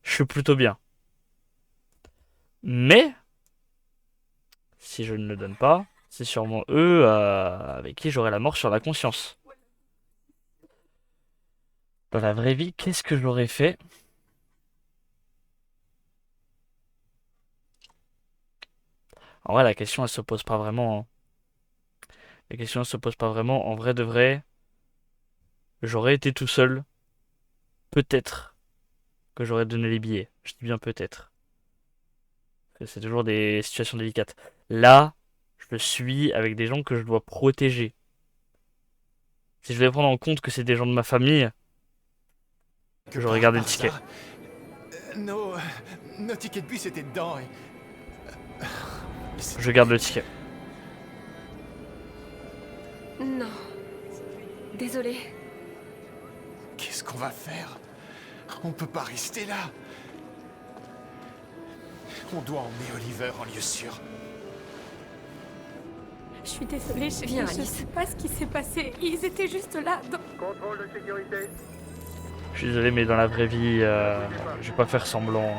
je suis plutôt bien. Mais, si je ne le donne pas, c'est sûrement eux avec qui j'aurai la mort sur la conscience. Dans la vraie vie, qu'est-ce que j'aurais fait? En vrai, la question, elle se pose pas vraiment, hein. La question, elle se pose pas vraiment. En vrai de vrai, j'aurais été tout seul. Peut-être que j'aurais donné les billets. Je dis bien peut-être. Parce que c'est toujours des situations délicates. Là, je suis avec des gens que je dois protéger. Si je devais prendre en compte que c'est des gens de ma famille, que j'aurais gardé le ticket. Nos tickets de bus étaient dedans et... Je garde le ticket. Non. Désolée. Qu'est-ce qu'on va faire? On peut pas rester là. On doit emmener Oliver en lieu sûr. Je suis désolée, je Viens, je Alice. sais pas ce qui s'est passé. Ils étaient juste là. Contrôle de sécurité. Je suis désolé, mais dans la vraie vie, je vais pas faire semblant.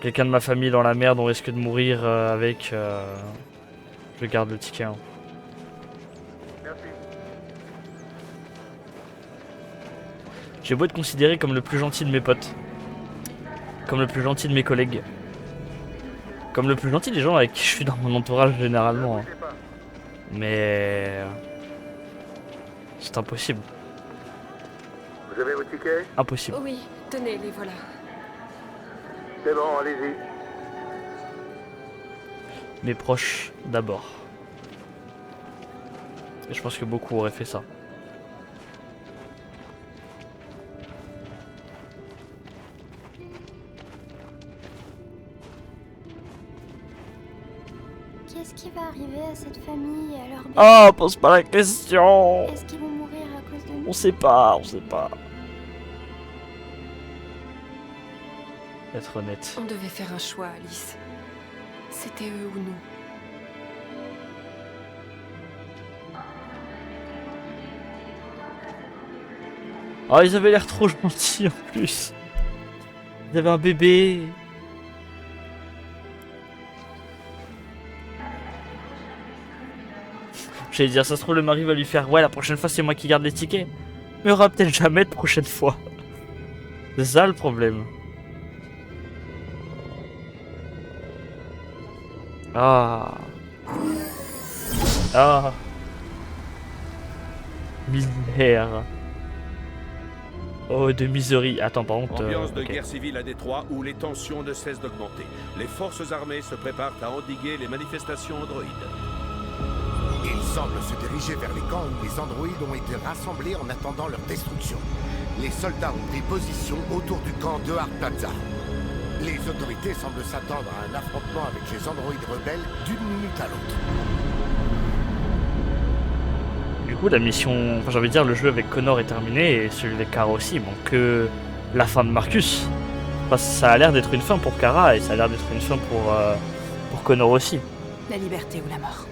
Quelqu'un de ma famille dans la merde, on risque de mourir avec. Je garde le ticket, hein. Merci. J'ai beau être considéré comme le plus gentil de mes potes, comme le plus gentil de mes collègues. comme le plus gentil des gens avec qui je suis dans mon entourage généralement. Mais... c'est impossible. Vous avez vos tickets? Impossible. Oui, tenez, les voilà. C'est bon, allez-y. Mes proches d'abord. Et je pense que beaucoup auraient fait ça. Qu'est-ce qui va arriver à cette famille et à leur bébé? Oh, pose pas la question. Est-ce qu'ils vont mourir à cause de nous? On sait pas, on sait pas. Être honnête. On devait faire un choix, Alice. C'était eux ou nous. Oh, ils avaient l'air trop gentils en plus. Ils avaient un bébé. J'allais dire, ça se trouve, le mari va lui faire: ouais, la prochaine fois, c'est moi qui garde les tickets. Mais il y aura peut-être jamais de prochaine fois. C'est ça le problème. Ah. Ah. Misère. Oh, de miserie. Attends, par contre... Ambiance de ok. guerre civile à Détroit où les tensions ne cessent d'augmenter. Les forces armées se préparent à endiguer les manifestations androïdes. Ils semblent se diriger vers les camps où les androïdes ont été rassemblés en attendant leur destruction. Les soldats ont pris position autour du camp de Hart Plaza. Les autorités semblent s'attendre à un affrontement avec les androïdes rebelles d'une minute à l'autre. Du coup, la mission, enfin j'ai envie de dire, le jeu avec Connor est terminé et celui avec Kara aussi. Il manque que la fin de Marcus. Enfin, ça a l'air d'être une fin pour Kara et ça a l'air d'être une fin pour Connor aussi. La liberté ou la mort.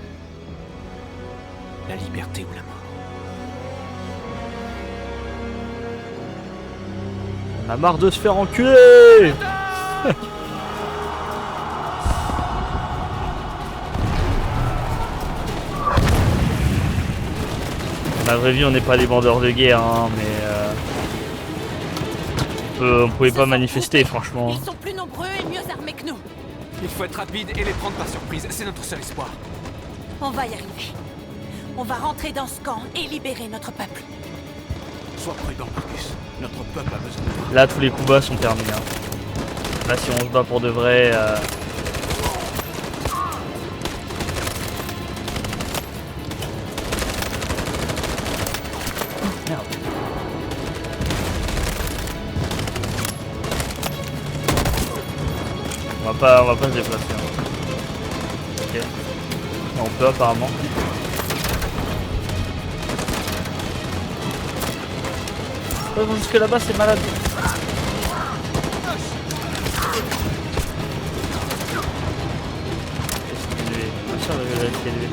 La liberté ou la mort. On a marre de se faire enculer. Dans la vraie vie, on n'est pas des bandeurs de guerre, hein, mais on pouvait pas manifester, franchement. Ils sont plus nombreux et mieux armés que nous. Il faut être rapide et les prendre par surprise, c'est notre seul espoir. On va y arriver. On va rentrer dans ce camp et libérer notre peuple. Sois prudent, Marcus. Notre peuple a besoin de toi. Là, tous les coups bas sont terminés. Hein. Là, si on se bat pour de vrai... Merde. On va pas se déplacer. Hein. Ok. On peut apparemment. Jusque là-bas, c'est malade. Bien sûr, je vais rester élevé.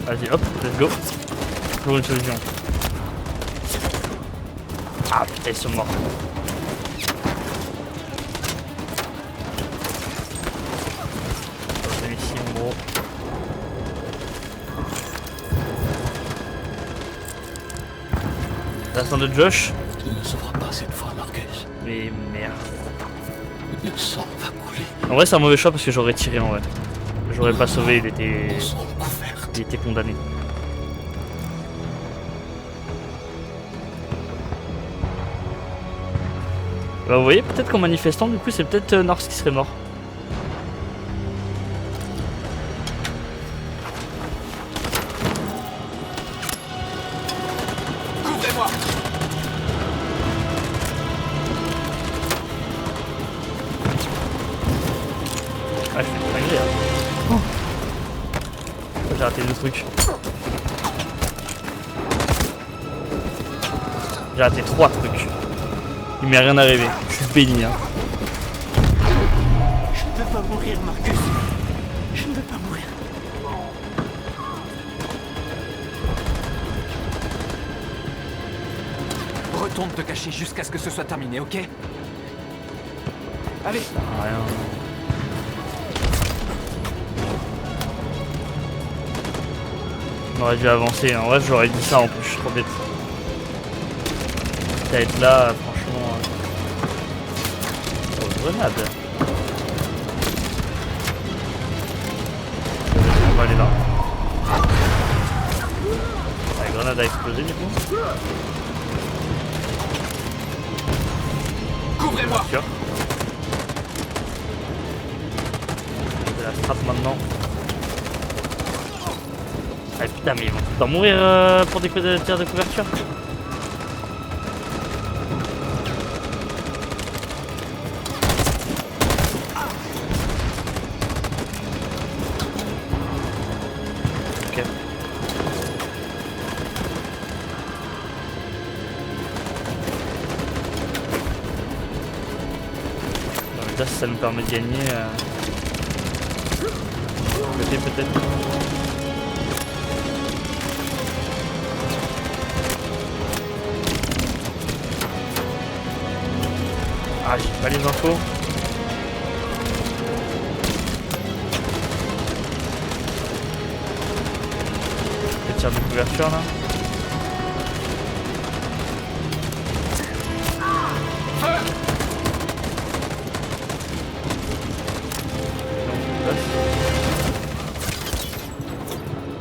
Vas-y, hop, let's go. Toujours une solution. Ah putain, ils sont morts. Celui-ci, en gros. La fin de Josh. Tu ne sauveras pas cette fois, Marcus. Mais merde. Le sang va couler. En vrai, c'est un mauvais choix parce que j'aurais tiré en vrai. J'aurais pas sauvé, il était condamné. Bah, vous voyez, peut-être qu'en manifestant, du coup, c'est peut-être Norse qui serait mort. Couvrez-moi! Ah, je fais une dinguerie, hein. Oh. J'ai raté deux trucs. J'ai raté 3 trucs. Il m'est rien arrivé. Je suis béni, hein. Je ne veux pas mourir, Marcus. Je ne veux pas mourir. Retourne te cacher jusqu'à ce que ce soit terminé, ok? Allez! Rien. On aurait dû avancer. En vrai, j'aurais dit ça en plus, je suis trop bête. Quitte à être là, franchement. Oh, grenade. On va aller là. La grenade a explosé du coup. Couvrez-moi. C'est la strat maintenant. Ah putain mais ils vont tout le temps mourir pour des tirs de couverture. Ok. Non mais là ça nous permet de gagner peut-être. Ah, j'ai pas les infos. Le tir de couverture là.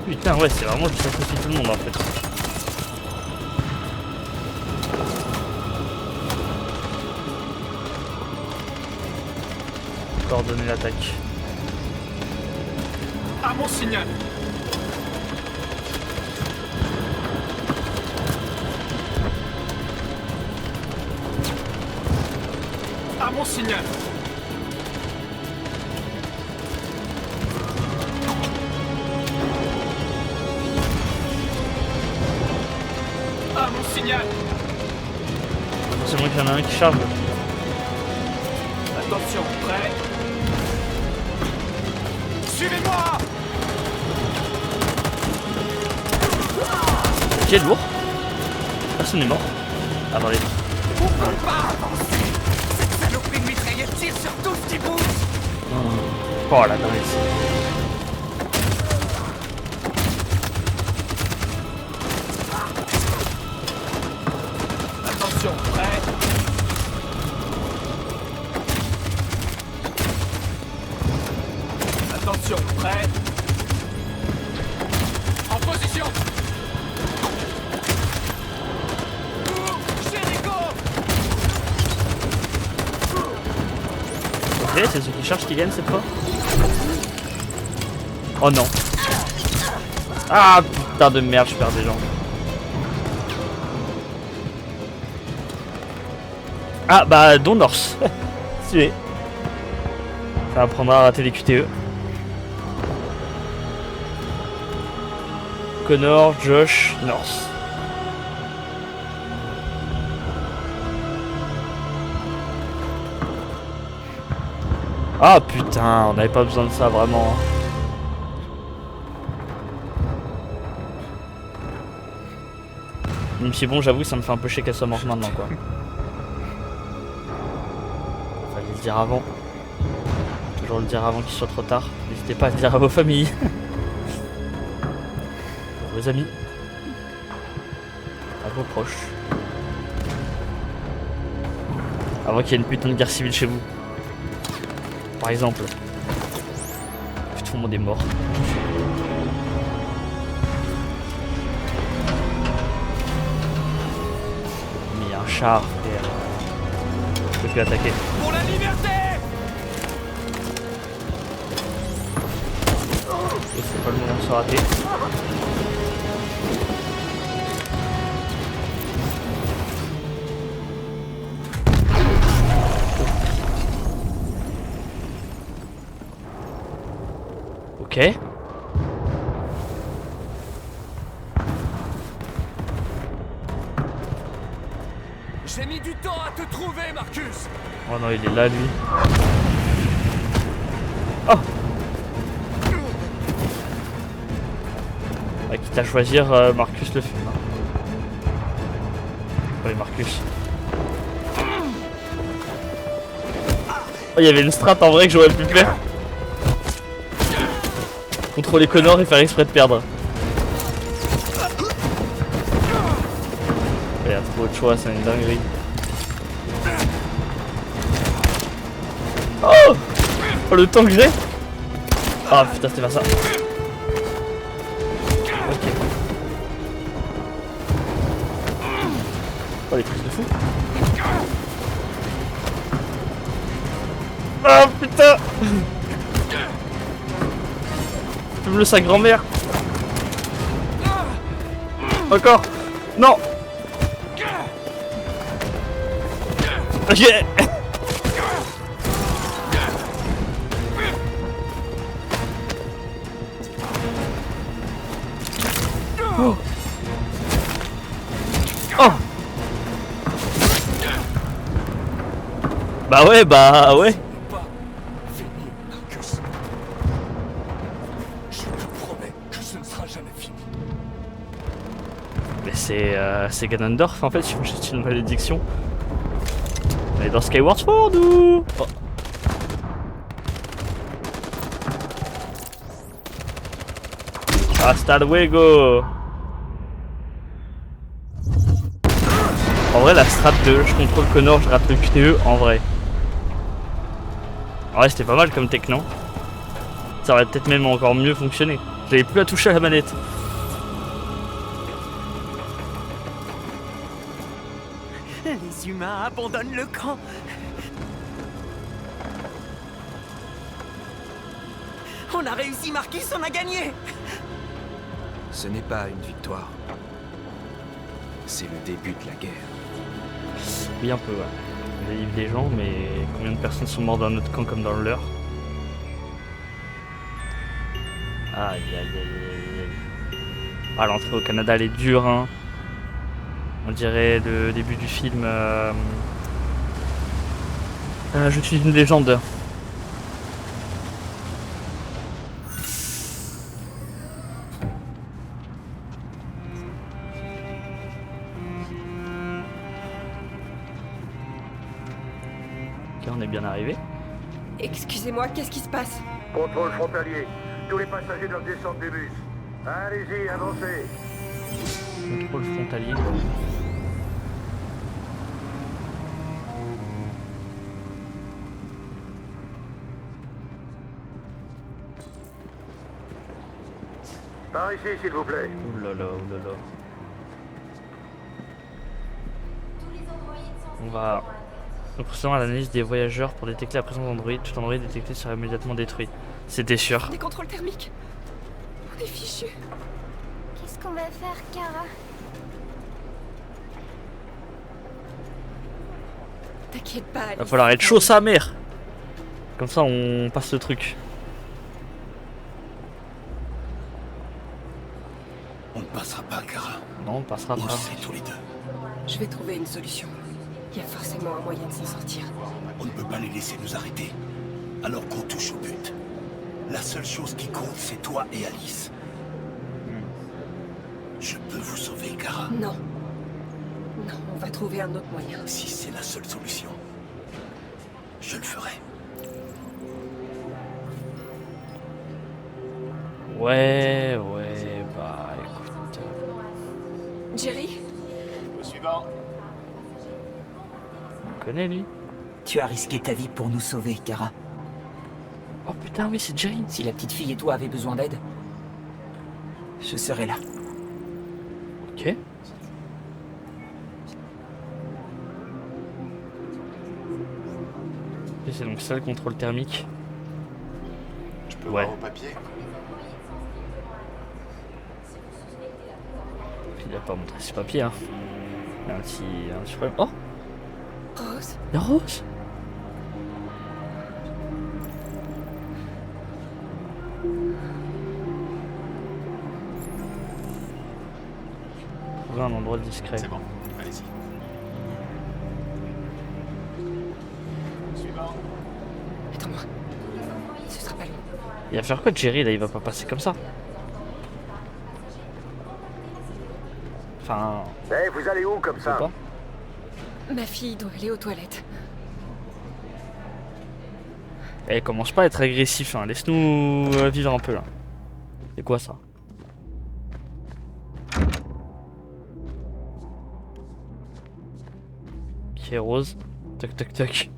Putain ouais c'est vraiment je sacrifie tout le monde en fait. Coordonner l'attaque. À mon signal. À mon signal. À mon signal. C'est moi qu'il y en a un qui charge. Attention, prêt. Suivez-moi. Ok, lourd. Personne n'est mort. Attendez. On peut pas avancer. Cette saloperie de mitraillette tire sur tout ce qui bouge. Oh la dingue ici. Attention, prêt. Attention, prêt. En position. Ok, c'est ceux qui chargent qui gagnent cette fois. Oh non. Ah putain de merde, je perds des gens. Ah bah dont Norse. Tué. Ça apprendra à rater les QTE. Connor, Josh, Norse. Ah putain, on n'avait pas besoin de ça vraiment. Même si bon, j'avoue, ça me fait un peu chier qu'elle soit morte maintenant quoi. Fallait le dire avant. Toujours le dire avant qu'il soit trop tard. N'hésitez pas à le dire à vos familles. À vos amis. À vos proches. Avant qu'il y ait une putain de guerre civile chez vous. Par exemple. Tout le monde est mort. Mais il y a un char, frère. Je peux plus attaquer. Pour la liberté. Et c'est pas le moment de se rater. Ok. J'ai mis du temps à te trouver, Marcus. Oh non, il est là, lui. Oh. Ah, quitte à choisir Marcus le film. Oui, Marcus. Oh, il y avait une strat en vrai que j'aurais pu faire. Contrôler Connor et faire exprès de perdre. Trop de choix, c'est une dinguerie. Oh, oh le temps que j'ai. Ah putain, c'était pas ça. Ok. Oh les trucs de fou. Oh putain. Fume-le sa grand-mère. Encore. Non. Ok. Oh. Oh. Bah ouais, bah ouais. Je te promets que ce ne sera jamais fini. Mais c'est Ganondorf en fait, c'est une malédiction. On est dans Skyward Sword ou... Oh. Hasta luego. En vrai la strat de je contrôle Connor, je rate le QTE en vrai. En vrai c'était pas mal comme tech non. Ça aurait peut-être même encore mieux fonctionné. J'avais plus à toucher à la manette. Les humains abandonnent le camp. On a réussi, Marcus, on a gagné. Ce n'est pas une victoire. C'est le début de la guerre. Oui, un peu, ouais. On délivre des gens, mais combien de personnes sont mortes dans notre camp comme dans le leur? Aïe, aïe, aïe, aïe, aïe. Ah, l'entrée au Canada, elle est dure, hein. On dirait le début du film Je suis une légende. Ok, on est bien arrivé. Excusez-moi, qu'est-ce qui se passe? Contrôle frontalier. Tous les passagers doivent descendre du bus. Allez-y, avancez. Contrôle frontalier. Par ici, s'il vous plaît. Ouh là là, ouh là là. On va... Nous procédons à l'analyse des voyageurs pour détecter la présence d'Android. Tout Android détecté sera immédiatement détruit. C'était sûr. Des contrôles thermiques. On est fichus. Qu'est-ce qu'on va faire, Kara? T'inquiète pas, Alice. Va falloir être chaud sa mère. Comme ça on passe le truc. On ne passera pas, Kara. Non, on passera On pas. le sait tous les deux. Je vais trouver une solution. Il y a forcément un moyen de s'en sortir. On ne peut pas les laisser nous arrêter. Alors qu'on touche au but. La seule chose qui compte, c'est toi et Alice. Je peux vous sauver, Kara. Non. Non, on va trouver un autre moyen. Si c'est la seule solution, je le ferai. Ouais, bah écoute. Jerry? Au suivant. On connaît lui. Tu as risqué ta vie pour nous sauver, Kara. Oh putain, oui, c'est Jerry. Si la petite fille et toi avez besoin d'aide, je serai là. Ok. Et c'est donc ça le contrôle thermique. Je peux Ouais. voir vos papiers? Il a pas montré ses papiers, hein. Il y a un petit problème. Oh, Rose? il y a Rose. Trouver un endroit discret. C'est bon, allez-y. Suivant. Attends-moi. Ce sera pas lui. Il va faire quoi Jerry là? Il va pas passer comme ça. Enfin... Eh, vous allez où comme je sais ça? pas. Ma fille doit aller aux toilettes. Eh, commence pas à être agressif, hein. Laisse-nous vivre un peu là. C'est quoi ça? Ok, Rose. Toc toc toc.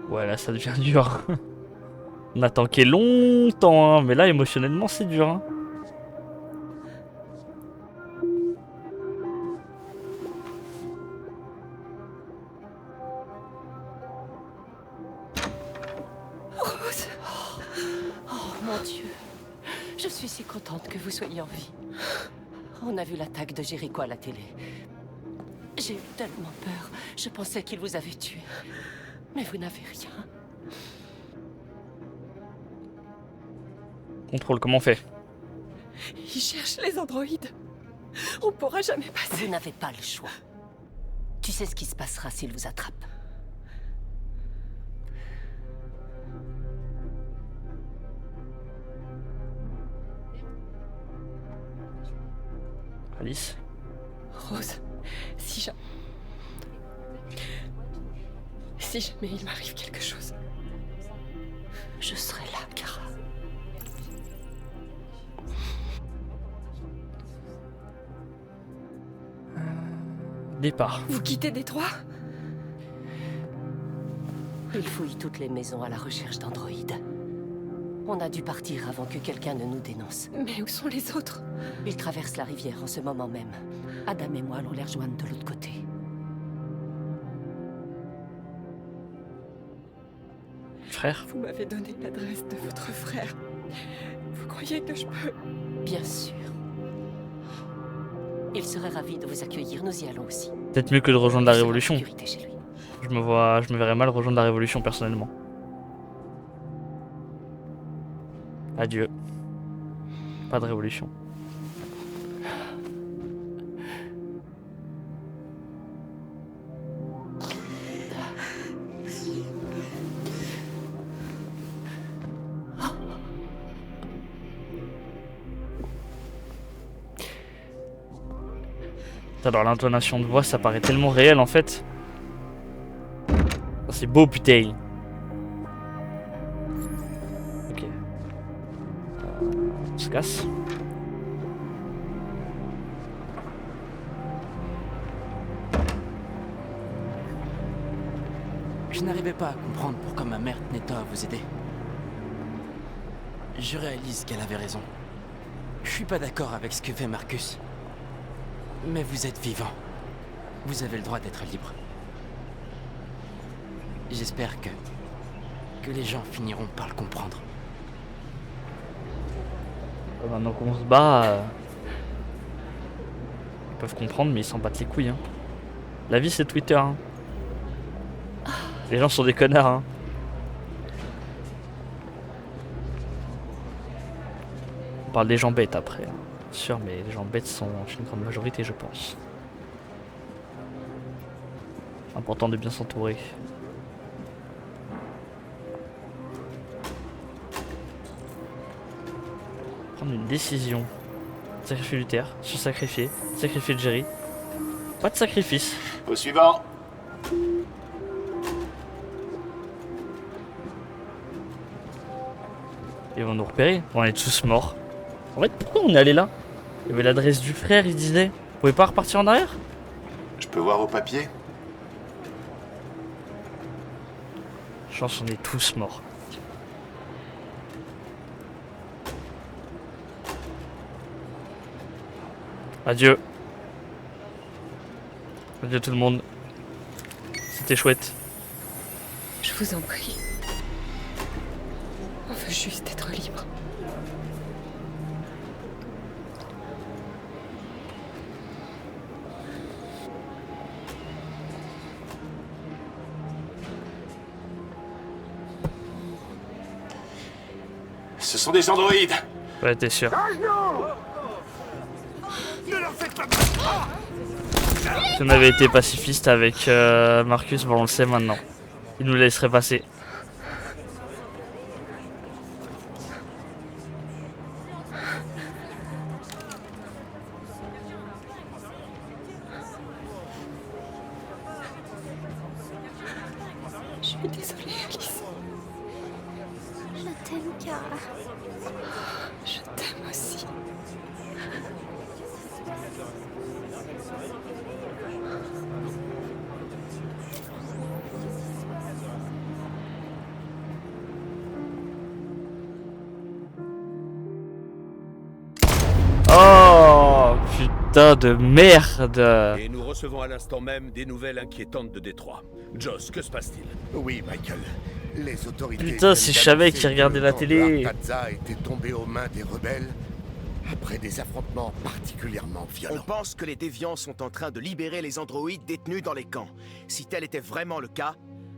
Ouais, là ça devient dur. On a tanké longtemps, hein, mais là émotionnellement c'est dur. Hein. Rose. Oh mon Dieu. Je suis si contente que vous soyez en vie. On a vu l'attaque de Jéricho à la télé. J'ai eu tellement peur. Je pensais qu'il vous avait tué. Mais vous n'avez rien. Contrôle, comment on fait? Ils cherchent les androïdes. On pourra jamais passer. Vous n'avez pas le choix. Tu sais ce qui se passera s'ils vous attrapent. Alice? Rose, si jamais il m'arrive quelque chose, je serai là, Kara. Départ. Vous quittez Détroit? Ils fouillent toutes les maisons à la recherche d'androïdes. On a dû partir avant que quelqu'un ne nous dénonce. Mais où sont les autres? Ils traversent la rivière en ce moment même. Adam et moi allons les rejoindre de l'autre côté. Frère? Vous m'avez donné l'adresse de votre frère. Vous croyez que je peux? Bien sûr. Il serait ravi de vous accueillir, nous y allons aussi. Peut-être mieux que de rejoindre la Révolution. Je me verrais mal rejoindre la Révolution personnellement. Adieu. Pas de Révolution. Alors l'intonation de voix, ça paraît tellement réel en fait. C'est beau putain. Ok. On se casse. Je n'arrivais pas à comprendre pourquoi ma mère tenait tant à vous aider. Je réalise qu'elle avait raison. Je suis pas d'accord avec ce que fait Marcus. Mais vous êtes vivant. Vous avez le droit d'être libre. J'espère que les gens finiront par le comprendre. Maintenant qu'on se bat, ils peuvent comprendre, mais ils s'en battent les couilles. Hein. La vie, c'est Twitter. Hein. Les gens sont des connards. Hein. On parle des gens bêtes après. Hein. Sûr, mais les gens bêtes sont une grande majorité, je pense. Important de bien s'entourer. Prendre une décision. Sacrifier Luther, se sacrifier, sacrifier Jerry. Pas de sacrifice. Au suivant. Ils vont nous repérer. On est tous morts. En fait, pourquoi on est allé là? Il y avait l'adresse du frère, il disait. Vous pouvez pas repartir en arrière? Je peux voir au papier? Je pense qu'on est tous morts. Adieu. Adieu tout le monde. C'était chouette. Je vous en prie. On veut juste être libre. Ce sont des androïdes. Ouais, t'es sûr. Ne leur faites pas. Si on avait été pacifiste avec Marcus, bon on le sait maintenant. Il nous laisserait passer. suis désolée, Alice. Je t'aime, Kara. Je t'aime aussi. Oh putain de merde. Et nous recevons à l'instant même des nouvelles inquiétantes de Détroit. Joss, que se passe-t-il? Oui, Michael. Les autorités... Putain, si je savais d'annoncer qui regardait que la le camp télé. de Artaza était tombé aux mains des rebelles après des affrontements particulièrement On violents. pense que les déviants sont en train de libérer les androïdes détenus dans les camps. Si tel était vraiment le cas,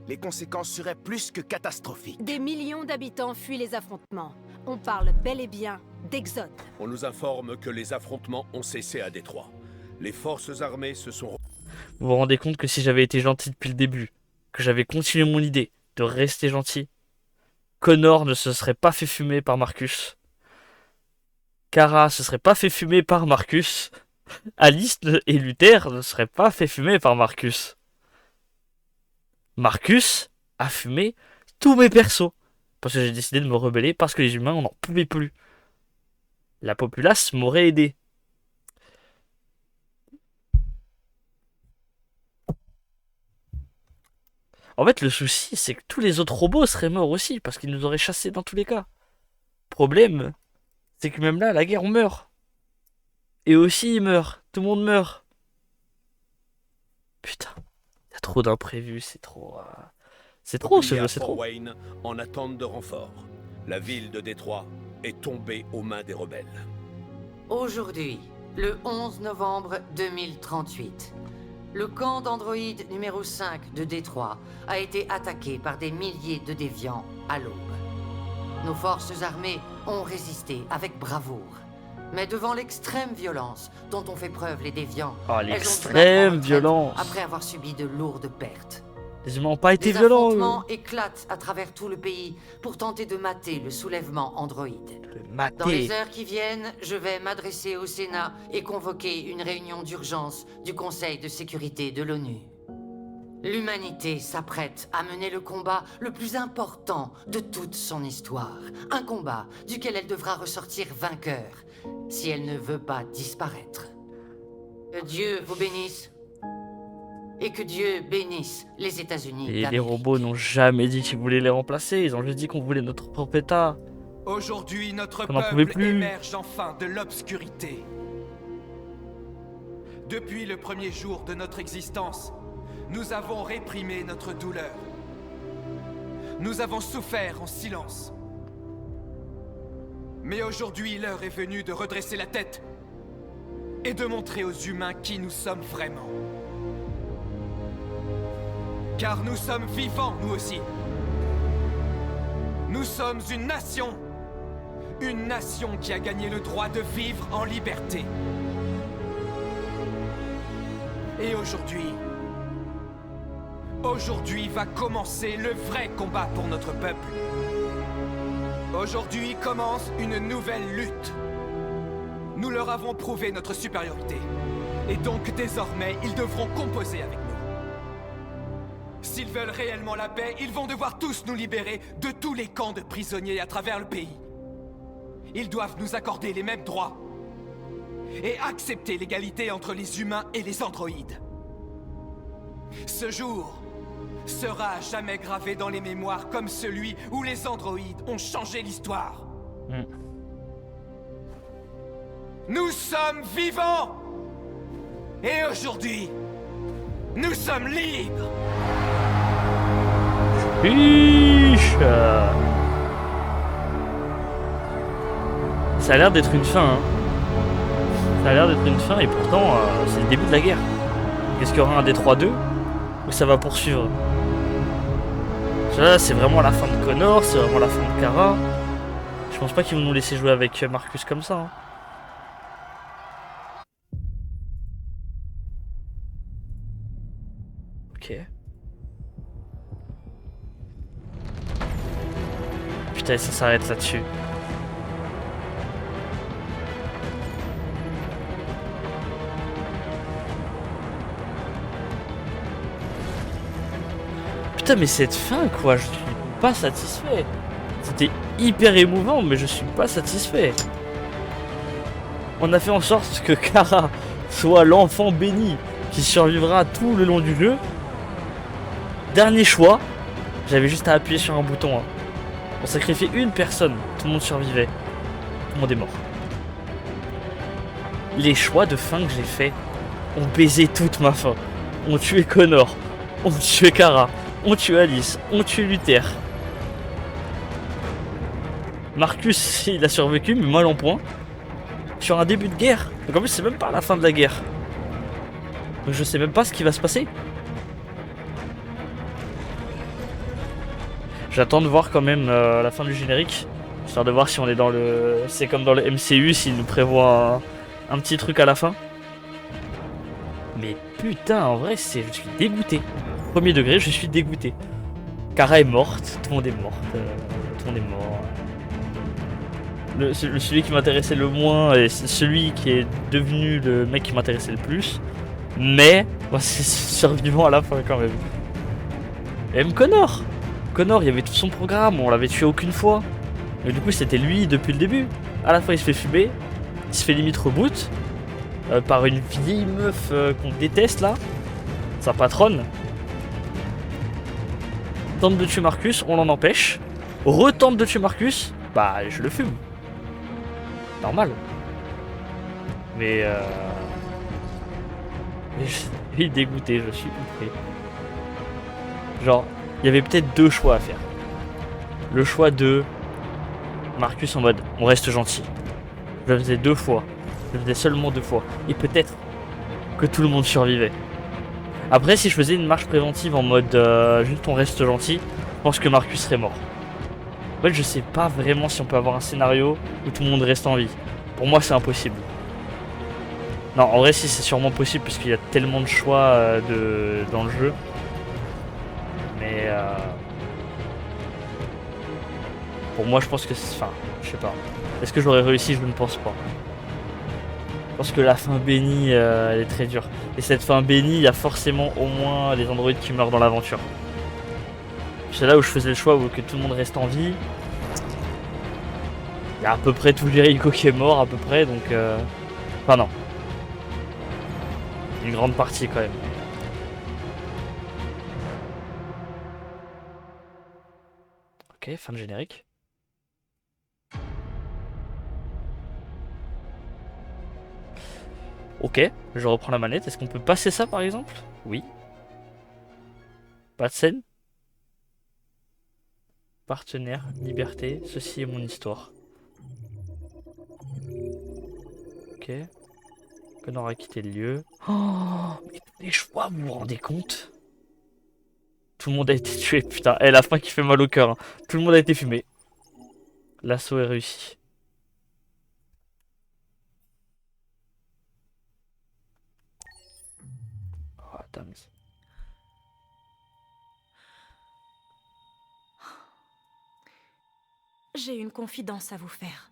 les conséquences seraient plus que catastrophiques. Des millions d'habitants fuient les affrontements. On parle bel et bien d'exode. On nous informe que les affrontements ont cessé à Détroit. Les forces armées se sont... Vous vous rendez compte que si j'avais été gentil depuis le début, que j'avais continué mon idée de rester gentil, Connor ne se serait pas fait fumer par Marcus. Kara se serait pas fait fumer par Marcus. Alice et Luther ne seraient pas fait fumer par Marcus. Marcus a fumé tous mes persos. Parce que j'ai décidé de me rebeller parce que les humains, on n'en pouvait plus. La populace m'aurait aidé. En fait, le souci, c'est que tous les autres robots seraient morts aussi, parce qu'ils nous auraient chassés dans tous les cas. Problème, c'est que même là, la guerre, on meurt. Et aussi, ils meurent. Tout le monde meurt. Putain, il y a trop d'imprévus, c'est trop... C'est trop ce jeu, c'est trop. Wayne en attente de renfort. La ville de Détroit est tombée aux mains des rebelles. Aujourd'hui, le 11 novembre 2038, le camp d'androïdes numéro 5 de Détroit a été attaqué par des milliers de déviants à l'aube. Nos forces armées ont résisté avec bravoure. Mais devant l'extrême violence dont ont fait preuve les déviants, Oh, elles ont dû l'extrême mettre en retraite violence. après avoir subi de lourdes pertes. Les humains n'ont pas été Des violents, affrontements eux. éclatent à travers tout le pays pour tenter de mater le soulèvement androïde. Mater. Dans les heures qui viennent, je vais m'adresser au Sénat et convoquer une réunion d'urgence du Conseil de sécurité de l'ONU. L'humanité s'apprête à mener le combat le plus important de toute son histoire. Un combat duquel elle devra ressortir vainqueur si elle ne veut pas disparaître. Que Dieu vous bénisse. Et que Dieu bénisse les États-Unis Et les d'Amérique. robots n'ont jamais dit qu'ils voulaient les remplacer. Ils ont juste dit qu'on voulait notre propre état. Aujourd'hui, notre On n'en pouvait peuple plus. émerge enfin de l'obscurité. Depuis le premier jour de notre existence, nous avons réprimé notre douleur. Nous avons souffert en silence. Mais aujourd'hui, l'heure est venue de redresser la tête et de montrer aux humains qui nous sommes vraiment. Car nous sommes vivants, nous aussi. Nous sommes une nation. Une nation qui a gagné le droit de vivre en liberté. Et aujourd'hui va commencer le vrai combat pour notre peuple. Aujourd'hui commence une nouvelle lutte. Nous leur avons prouvé notre supériorité. Et donc désormais, ils devront composer avec nous. S'ils veulent réellement la paix, ils vont devoir tous nous libérer de tous les camps de prisonniers à travers le pays. Ils doivent nous accorder les mêmes droits et accepter l'égalité entre les humains et les androïdes. Ce jour sera à jamais gravé dans les mémoires comme celui où les androïdes ont changé l'histoire. Nous sommes vivants! Et aujourd'hui, nous sommes libres! Hiche. Ça a l'air d'être une fin, hein. Ça a l'air d'être une fin et pourtant c'est le début de la guerre. Est-ce qu'il y aura un Détroit 2 ou ça va poursuivre? Là c'est vraiment la fin de Connor, c'est vraiment la fin de Kara. Je pense pas qu'ils vont nous laisser jouer avec Marcus comme ça, hein. Ok. Putain, ça s'arrête là-dessus. Putain, mais cette fin, quoi, je suis pas satisfait. C'était hyper émouvant, mais je suis pas satisfait. On a fait en sorte que Kara soit l'enfant béni qui survivra tout le long du jeu. Dernier choix, j'avais juste à appuyer sur un bouton. Hein. On sacrifiait une personne, tout le monde survivait. Tout le monde est mort. Les choix de fin que j'ai fait ont baisé toute ma fin. On tué Connor, on tué Kara, on tué Alice, on tué Luther. Marcus, il a survécu, mais mal en point. Sur un début de guerre. Donc en plus, c'est même pas la fin de la guerre. Donc je sais même pas ce qui va se passer. J'attends de voir quand même la fin du générique. Histoire de voir si on est dans le... C'est comme dans le MCU, s'il nous prévoit un petit truc à la fin. Mais putain, en vrai, je suis dégoûté. Premier degré, je suis dégoûté. Kara est morte, tout le monde est mort. Tout le monde est mort. Celui qui m'intéressait le moins est celui qui est devenu le mec qui m'intéressait le plus. Mais, bon, c'est survivant à la fin quand même. Et même Connor, il y avait tout son programme, on l'avait tué aucune fois. Et du coup, c'était lui depuis le début. À la fin, il se fait fumer, il se fait limite reboot par une vieille meuf qu'on déteste là, sa patronne. Tente de tuer Marcus, on l'en empêche. Retente de tuer Marcus, bah je le fume. Normal. Mais je suis dégoûté, je suis outré. Genre, il y avait peut-être deux choix à faire. Le choix de Marcus en mode on reste gentil. Je le faisais 2 fois. Je le faisais seulement 2 fois. Et peut-être que tout le monde survivait. Après, si je faisais une marche préventive en mode juste on reste gentil, je pense que Marcus serait mort. En fait, je sais pas vraiment si on peut avoir un scénario où tout le monde reste en vie. Pour moi, c'est impossible. Non, en vrai, si, c'est sûrement possible puisqu'il y a tellement de choix dans le jeu. Mais pour moi, je pense que c'est... Enfin, je sais pas. Est-ce que j'aurais réussi? Je ne pense pas. Je pense que la fin bénie, elle est très dure. Et cette fin bénie, il y a forcément au moins des androïdes qui meurent dans l'aventure. C'est là où je faisais le choix où que tout le monde reste en vie. Il y a à peu près tout Jericho qui est mort, à peu près, donc... Enfin non. Une grande partie quand même. Ok, fin de générique. Ok, je reprends la manette. Est-ce qu'on peut passer ça par exemple? Oui. Pas de scène. Partenaire, liberté, ceci est mon histoire. Ok. Connor a quitté le lieu. Oh, mais tous les choix, vous vous rendez compte? Tout le monde a été tué, putain. Et la fin qui fait mal au cœur. Hein. Tout le monde a été fumé. L'assaut est réussi. Oh, Tamiz. J'ai une confidence à vous faire.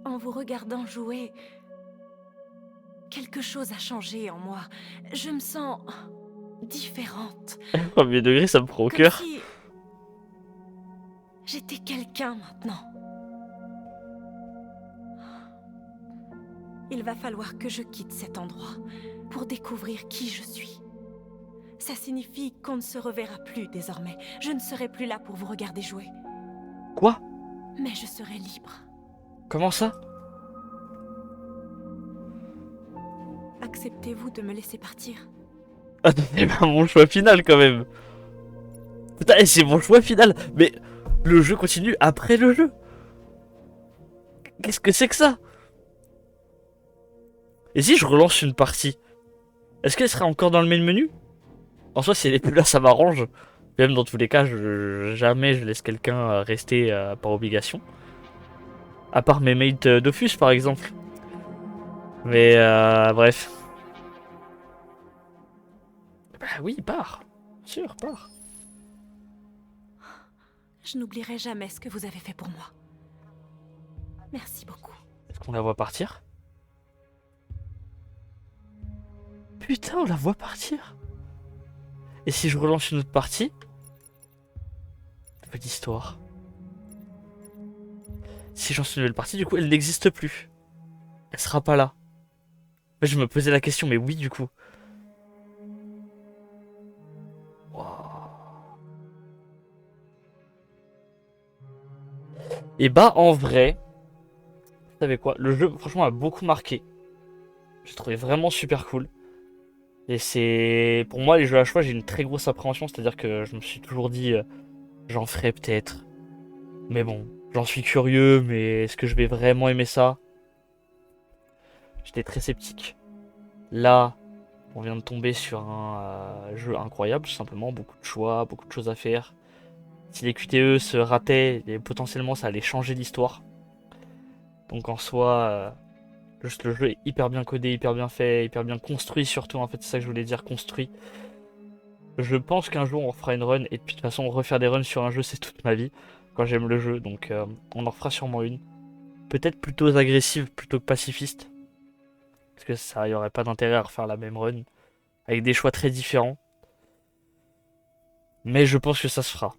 En vous regardant jouer, quelque chose a changé en moi. Je me sens différente. Premier degré, ça me prend au cœur. Si j'étais quelqu'un maintenant. Il va falloir que je quitte cet endroit pour découvrir qui je suis. Ça signifie qu'on ne se reverra plus désormais. Je ne serai plus là pour vous regarder jouer. Quoi? Mais je serai libre. Comment ça? Acceptez-vous de me laisser partir? Ah, c'est pas mon choix final quand même. Putain, c'est mon choix final. Mais le jeu continue après le jeu. Qu'est-ce que c'est que ça? Et si je relance une partie? Est-ce qu'elle sera encore dans le main menu? En soi, si elle est plus là, ça m'arrange. Même dans tous les cas, jamais je laisse quelqu'un rester par obligation. À part mes mates Dofus, par exemple. Mais bref. Bah oui, part. Sûr, part. Je n'oublierai jamais ce que vous avez fait pour moi. Merci beaucoup. Est-ce qu'on la voit partir? Putain, on la voit partir. Et si je relance une autre partie, nouvelle histoire. Si je lance une nouvelle partie, du coup, elle n'existe plus. Elle sera pas là. Mais je me posais la question, mais oui, du coup. Et bah, en vrai, vous savez quoi, le jeu, franchement, a beaucoup marqué. J'ai trouvé vraiment super cool. Et c'est... Pour moi, les jeux à choix, j'ai une très grosse appréhension. C'est-à-dire que je me suis toujours dit, j'en ferai peut-être. Mais bon, j'en suis curieux, mais est-ce que je vais vraiment aimer ça? J'étais très sceptique. Là, on vient de tomber sur un jeu incroyable, tout simplement. Beaucoup de choix, beaucoup de choses à faire. Si les QTE se rataient, et potentiellement ça allait changer l'histoire. Donc en soi, juste le jeu est hyper bien codé, hyper bien fait, hyper bien construit surtout. En fait, c'est ça que je voulais dire, construit. Je pense qu'un jour on fera une run, et puis de toute façon refaire des runs sur un jeu c'est toute ma vie. Quand j'aime le jeu, donc on en fera sûrement une. Peut-être plutôt agressive plutôt que pacifiste. Parce que ça, y aurait pas d'intérêt à refaire la même run. Avec des choix très différents. Mais je pense que ça se fera.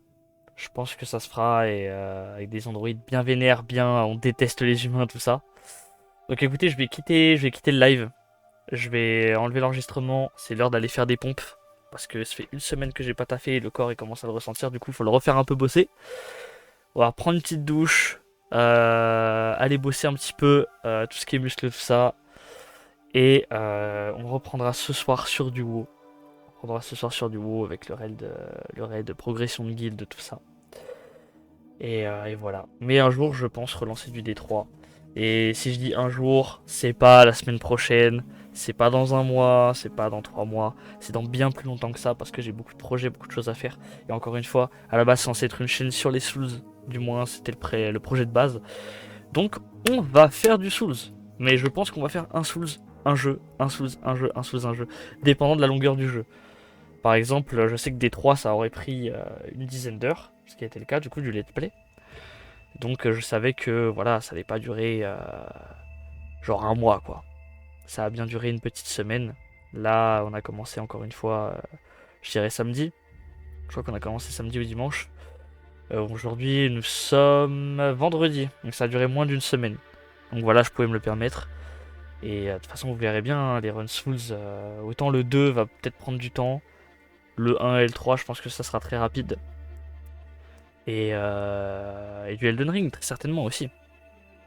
Je pense que ça se fera et avec des androïdes bien vénères, bien on déteste les humains, tout ça. Donc écoutez, je vais quitter le live. Je vais enlever l'enregistrement. C'est l'heure d'aller faire des pompes. Parce que ça fait une semaine que j'ai pas taffé et le corps il commence à le ressentir. Du coup, il faut le refaire un peu bosser. On va prendre une petite douche. Aller bosser un petit peu tout ce qui est muscle, tout ça. Et on reprendra ce soir sur du WoW. On reprendra ce soir sur du WoW avec le raid de progression de guild, tout ça. Et voilà. Mais un jour, je pense relancer du D3. Et si je dis un jour, c'est pas la semaine prochaine, c'est pas dans un mois, c'est pas dans 3 mois, c'est dans bien plus longtemps que ça parce que j'ai beaucoup de projets, beaucoup de choses à faire. Et encore une fois, à la base, c'est censé être une chaîne sur les Souls. Du moins, c'était le projet de base. Donc, on va faire du Souls. Mais je pense qu'on va faire un Souls, un jeu, un Souls, un jeu, un Souls, un jeu. Dépendant de la longueur du jeu. Par exemple, je sais que D3, ça aurait pris une dizaine d'heures. Ce qui a été le cas du coup du let's play. Donc je savais que voilà, ça allait pas durer genre un mois quoi. Ça a bien duré une petite semaine. Là, on a commencé encore une fois, je dirais samedi. Je crois qu'on a commencé samedi ou dimanche. Aujourd'hui, nous sommes vendredi. Donc ça a duré moins d'une semaine. Donc voilà, je pouvais me le permettre. Et de toute façon, vous verrez bien, hein, les Run Souls, autant le 2 va peut-être prendre du temps. Le 1 et le 3, je pense que ça sera très rapide. Et du Elden Ring, très certainement aussi.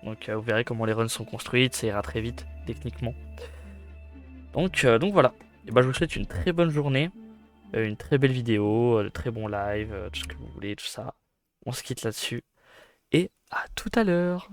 Donc vous verrez comment les runs sont construites, ça ira très vite, techniquement. Donc voilà. Et bah, je vous souhaite une très bonne journée, une très belle vidéo, de très bons lives, tout ce que vous voulez, tout ça. On se quitte là-dessus. Et à tout à l'heure.